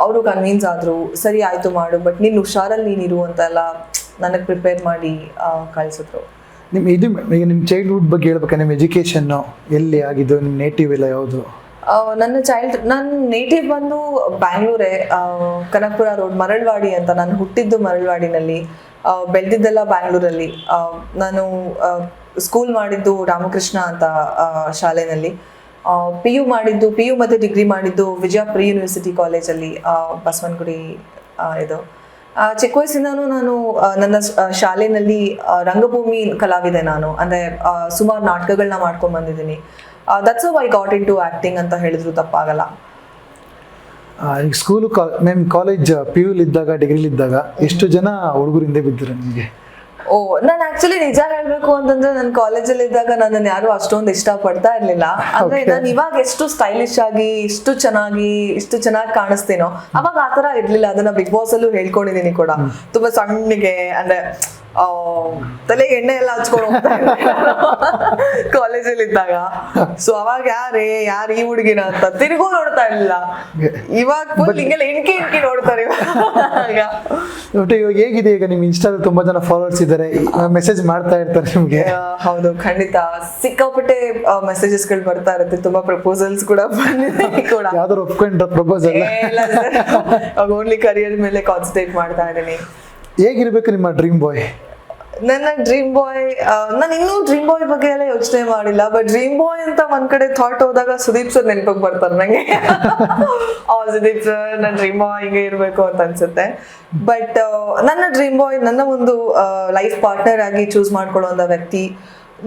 ಅವರು ಕನ್ವಿನ್ಸ್ ಆದ್ರು, ಸರಿ ಆಯ್ತು ಮಾಡು, ಬಟ್ ನೀನು ಹುಷಾರಲ್ಲಿ ನೀನಿರು ಅಂತ ಎಲ್ಲ ನನಗೆ ಪ್ರಿಪೇರ್ ಮಾಡಿ ಕಳಿಸಿದ್ರು. ನಿಮ್ಮ ಚೈಲ್ಡ್ಹುಡ್ ಬಗ್ಗೆ ಹೇಳ್ಬೇಕಾ? ನಿಮ್ಮ ಎಜುಕೇಶನ್ ಎಲ್ಲಿ ಆಗಿದ್ದು? ನಿಮ್ಮ ನೇಟಿವ್ ಎಲ್ಲ ಯಾವುದು? ನನ್ನ ನೇಟಿವ್ ಬಂದು ಬ್ಯಾಂಗ್ಳೂರೇ, ಕನಕಪುರ ರೋಡ್, ಮರಳ್ವಾಡಿ ಅಂತ. ನಾನು ಹುಟ್ಟಿದ್ದು ಮರಳ್ವಾಡಿನಲ್ಲಿ, ಬೆಳೆದಿದ್ದೆಲ್ಲ ಬ್ಯಾಂಗ್ಳೂರಲ್ಲಿ. ನಾನು ಸ್ಕೂಲ್ ಮಾಡಿದ್ದು ರಾಮಕೃಷ್ಣ ಅಂತ ಶಾಲೆನಲ್ಲಿ. PU ಮಾಡಿದ್ದು, PU ಮತ್ತು ಡಿಗ್ರಿ ಮಾಡಿದ್ದು ವಿಜಯಪುರ ಯೂನಿವರ್ಸಿಟಿ ಕಾಲೇಜಲ್ಲಿ, ಬಸವನಗುಡಿ ಇದು. ಚಿಕ್ಕ ವಯಸ್ಸಿಂದನೂ ನಾನು ನನ್ನ ಶಾಲೆಯಲ್ಲಿ ರಂಗಭೂಮಿ ಕಲಾವಿದೆ ನಾನು. ಅಂದರೆ ಸುಮಾರು ನಾಟಕಗಳನ್ನ ಮಾಡ್ಕೊಂಡು ಬಂದಿದ್ದೀನಿ. That's how I got into acting ಅಂತ ಹೇಳಿದ್ರು ತಪ್ಪಾಗಲ್ಲ. ಈಗ ಸ್ಕೂಲು ಕಾಲೇಜ್ PU ಇದ್ದಾಗ, ಡಿಗ್ರಿಲಿದ್ದಾಗ ಎಷ್ಟು ಜನ ಹುಡುಗರು ಹಿಂದೆ ಬಿದ್ದರು ನಿಮಗೆ? ನಾನು ಆಕ್ಚುಲಿ ನಿಜ ಹೇಳ್ಬೇಕು ಅಂತಂದ್ರೆ ನನ್ನ ಕಾಲೇಜಲ್ಲಿ ಇದ್ದಾಗ ನನ್ನನ್ನು ಯಾರು ಅಷ್ಟೊಂದು ಇಷ್ಟ ಪಡ್ತಾ ಇರ್ಲಿಲ್ಲ. ಅಂದ್ರೆ ನಾನು ಇವಾಗ ಎಷ್ಟು ಸ್ಟೈಲಿಶ್ ಆಗಿ ಇಷ್ಟು ಚೆನ್ನಾಗಿ ಕಾಣಿಸ್ತೀನೋ ಅವಾಗ ಆತರ ಇರ್ಲಿಲ್ಲ. ಅದನ್ನ ಬಿಗ್ ಬಾಸ್ ಅಲ್ಲೂ ಹೇಳ್ಕೊಂಡಿದೀನಿ ಕೂಡ. ತುಂಬಾ ಸಣ್ಣಗೆ, ಅಂದ್ರೆ ತಲೆಗೆ ಎಣ್ಣೆ ಎಲ್ಲ ಹಚ್ಕೊಂಡು ಹೋಗ್ತಾ ಕಾಲೇಜಲ್ಲಿ ಇದ್ದಾಗ. ಸೊ ಅವಾಗ ಯಾರು ಈ ಹುಡುಗಿನ ಅಂತ ತಿರುಗೂ ನೋಡ್ತಾ ಇರ್ಲಿಲ್ಲ. ಇವಾಗ ಫುಲ್ ಹಿಂಗೆಲ್ಲ ಇಣ್ಕಿ ನೋಡ್ತಾರೆ. ಇವಾಗ ಹೇಗಿದೆ ಈಗ ನಿಮ್ ಇನ್ಸ್ಟಾದಲ್ಲಿ ತುಂಬಾ ಜನ ಫಾಲೋವರ್ಸ್ ಇದ್ದಾರೆ, ಮೆಸೇಜ್ ಮಾಡ್ತಾ ಇರ್ತಾರೆ ನಿಮ್ಗೆ? ಹೌದು, ಖಂಡಿತ ಸಿಕ್ಕಾಪಟ್ಟೆ ಮೆಸೇಜಸ್ ಗಳು ಬರ್ತಾ ಇರುತ್ತೆ. ತುಂಬಾ ಪ್ರಪೋಸಲ್ಸ್ ಕೂಡ ಬಂದಿದೆ ಕೂಡ. ಯಾವ್ದಾದ್ರು ಒಪ್ಕೊಂಡ್ರ ಪ್ರಪೋಸಲ್? ಓನ್ಲಿ ಕರಿಯರ್ ಮೇಲೆ ಕಾನ್ಸಂಟ್ರೇಟ್ ಮಾಡ್ತಾ ಇದ್ದೀನಿ. ಹೇಗಿರ್ಬೇಕು ನಿಮ್ಮ ಡ್ರೀಮ್ ಬಾಯ್? ನನ್ನ ಡ್ರೀಮ್ ಬಾಯ್, ನಾನು ಇನ್ನೂ ಡ್ರೀಮ್ ಬಾಯ್ ಬಗ್ಗೆ ಎಲ್ಲ ಯೋಚನೆ ಮಾಡಿಲ್ಲ. ಬಟ್ ಡ್ರೀಮ್ ಬಾಯ್ ಅಂತ ಒಂದ್ ಕಡೆ ಥಾಟ್ ಹೋದಾಗ ಸುದೀಪ್ ಸರ್ ನೆನಪಿಗೆ ಬರ್ತಾರೆ ನಂಗೆ. ಸುದೀಪ್ ಸರ್ ನನ್ನ ಡ್ರೀಮ್ ಬಾಯ್ ಹಿಂಗೆ ಇರಬೇಕು ಅಂತ ಅನ್ಸುತ್ತೆ. ಬಟ್ ನನ್ನ ಡ್ರೀಮ್ ಬಾಯ್ ನನ್ನ ಒಂದು ಲೈಫ್ ಪಾರ್ಟ್ನರ್ ಆಗಿ ಚೂಸ್ ಮಾಡ್ಕೊಳ್ಳುವಂಥ ವ್ಯಕ್ತಿ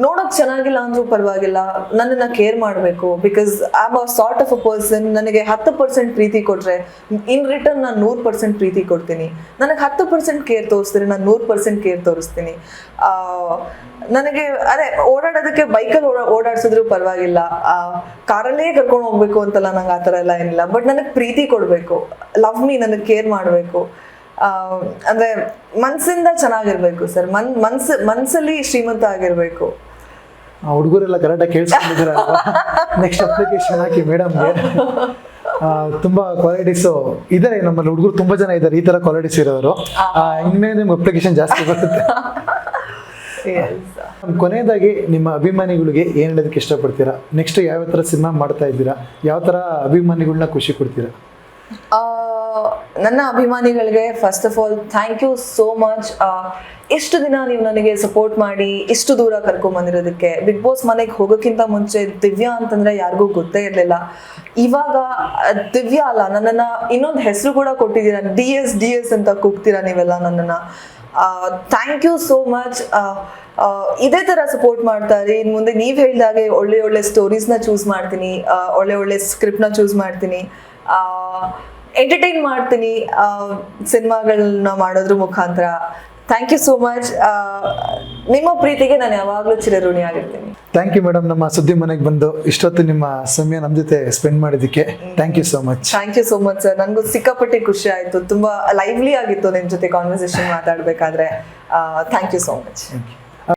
ನೋಡೋಕ್ ಚೆನ್ನಾಗಿಲ್ಲ ಅಂದ್ರೂ ಪರವಾಗಿಲ್ಲ, ನನ್ನನ್ನ ಕೇರ್ ಮಾಡಬೇಕು. Because I am a sort of a person. ನನಗೆ 10% ಪ್ರೀತಿ ಕೊಟ್ರೆ ಇನ್ ರಿಟರ್ನ್ ನಾನು 100% ಪ್ರೀತಿ ಕೊಡ್ತೀನಿ. ನನಗೆ 10% ಕೇರ್ ತೋರಿಸಿದ್ರೆ ನಾನು 100% ಕೇರ್ ತೋರಿಸ್ತೀನಿ. ನನಗೆ ಅದೇ ಓಡಾಡೋದಕ್ಕೆ ಬೈಕಲ್ಲಿ ಓಡಾಡ್ಸಿದ್ರು ಪರವಾಗಿಲ್ಲ, ಕಾರಲ್ಲೇ ಕರ್ಕೊಂಡು ಹೋಗ್ಬೇಕು ಅಂತಲ್ಲ, ನಂಗೆ ಆ ಥರ ಎಲ್ಲ ಏನಿಲ್ಲ. ಬಟ್ ನನಗೆ ಪ್ರೀತಿ ಕೊಡಬೇಕು, ಲವ್ ಮೀ, ನನಗೆ ಕೇರ್ ಮಾಡಬೇಕು. ಅಂದ್ರೆ ಮನ್ಸಿಂದ ಚೆನ್ನಾಗಿರ್ಬೇಕು ಸರ್, ಮನ್ಸಲ್ಲಿ ಶ್ರೀಮಂತ ಆಗಿರ್ಬೇಕು. ಹುಡುಗರೆಲ್ಲ ಕರೆಕ್ಟಾಗಿ ಕೇಳಿಸ್ಕೊಂಡಿದ್ದೀರ. ನೆಕ್ಸ್ಟ್ ಅಪ್ಲಿಕೇಶನ್ ಹಾಕಿ ಮೇಡಮ್ಗೆ. ತುಂಬಾ ಕ್ವಾಲಿಟೀಸು ಇದ್ದಾರೆ ನಮ್ಮಲ್ಲಿ, ಹುಡುಗರು ತುಂಬಾ ಜನ ಇದ್ದಾರೆ ಈ ತರ ಕ್ವಾಲಿಟೀಸ್ ಇರೋರು. ಇನ್ಮೇಲೆ ನಿಮ್ಗೆ ಅಪ್ಲಿಕೇಶನ್ ಜಾಸ್ತಿ ಬರುತ್ತೆ. ಕೊನೆಯದಾಗಿ ನಿಮ್ಮ ಅಭಿಮಾನಿಗಳಿಗೆ ಏನ್ ಹೇಳೋದಕ್ಕೆ ಇಷ್ಟಪಡ್ತೀರಾ? ನೆಕ್ಸ್ಟ್ ಯಾವ ತರ ಸಿನಿಮಾ ಮಾಡ್ತಾ ಇದ್ದೀರಾ? ಯಾವ ತರ ಅಭಿಮಾನಿಗಳನ್ನ ಖುಷಿ ಕೊಡ್ತೀರಾ? ನನ್ನ ಅಭಿಮಾನಿಗಳಿಗೆ first of all thank you so much. ಇಷ್ಟು ದಿನ ನೀವು ನನಗೆ ಸಪೋರ್ಟ್ ಮಾಡಿ ಇಷ್ಟು ದೂರ ಕರ್ಕೊಂಡ್ ಬಂದಿರೋದಕ್ಕೆ. ಬಿಗ್ ಬಾಸ್ ಮನೆಗೆ ಹೋಗೋಕ್ಕಿಂತ ಮುಂಚೆ ದಿವ್ಯಾ ಅಂತಂದ್ರೆ ಯಾರಿಗೂ ಗೊತ್ತೇ ಇರಲಿಲ್ಲ. ಇವಾಗ ದಿವ್ಯಾ ಅಲ್ಲ, ನನ್ನನ್ನ ಇನ್ನೊಂದು ಹೆಸರು ಕೂಡ ಕೊಟ್ಟಿದ್ದೀರಾ, DS ಅಂತ ಕೂಗ್ತೀರಾ ನೀವೆಲ್ಲ ನನ್ನನ್ನ. Thank you so much. ಇದೇ ತರ ಸಪೋರ್ಟ್ ಮಾಡ್ತಾ ಇರಿ. ಇನ್ನು ಮುಂದೆ ನೀವು ಹೇಳಿದಾಗೆ ಒಳ್ಳೆ ಒಳ್ಳೆ ಸ್ಟೋರೀಸ್ನ ಚೂಸ್ ಮಾಡ್ತೀನಿ, ಒಳ್ಳೆ ಸ್ಕ್ರಿಪ್ಟ್ನ ಚೂಸ್ ಮಾಡ್ತೀನಿ, ಎಂಟರ್ಟೈನ್ ಮಾಡ್ತೀನಿ ಸಿನಿಮಾಗಳನ್ನ ಮಾಡೋದ್ರ ಮುಖಾಂತರ. Thank you so much. ನಿಮ್ಮ ಪ್ರೀತಿಗೆ ನಾನು ಯಾವಾಗಲೂ ಚಿರಋಣಿ ಆಗಿರ್ತೀನಿ. ಥ್ಯಾಂಕ್ ಯು ಮೇಡಮ್, ನಮ್ಮ ಸುದ್ದಿ ಮನೆಗೆ ಬಂದು ಇಷ್ಟೊತ್ತು ನಿಮ್ಮ ಸಮಯ ನಮ್ಮ ಜೊತೆ ಸ್ಪೆಂಡ್ ಮಾಡಿದ್ದಕ್ಕೆ thank you so much. Thank you so much sir, ನನಗೂ ಸಿಕ್ಕಾಪಟ್ಟೆ ಖುಷಿ ಆಯಿತು. ತುಂಬ ಲೈವ್ಲಿ ಆಗಿತ್ತು ನಿಮ್ಮ ಜೊತೆ ಕಾನ್ವರ್ಸೇಷನ್ ಮಾತಾಡಬೇಕಾದ್ರೆ. Thank you so much.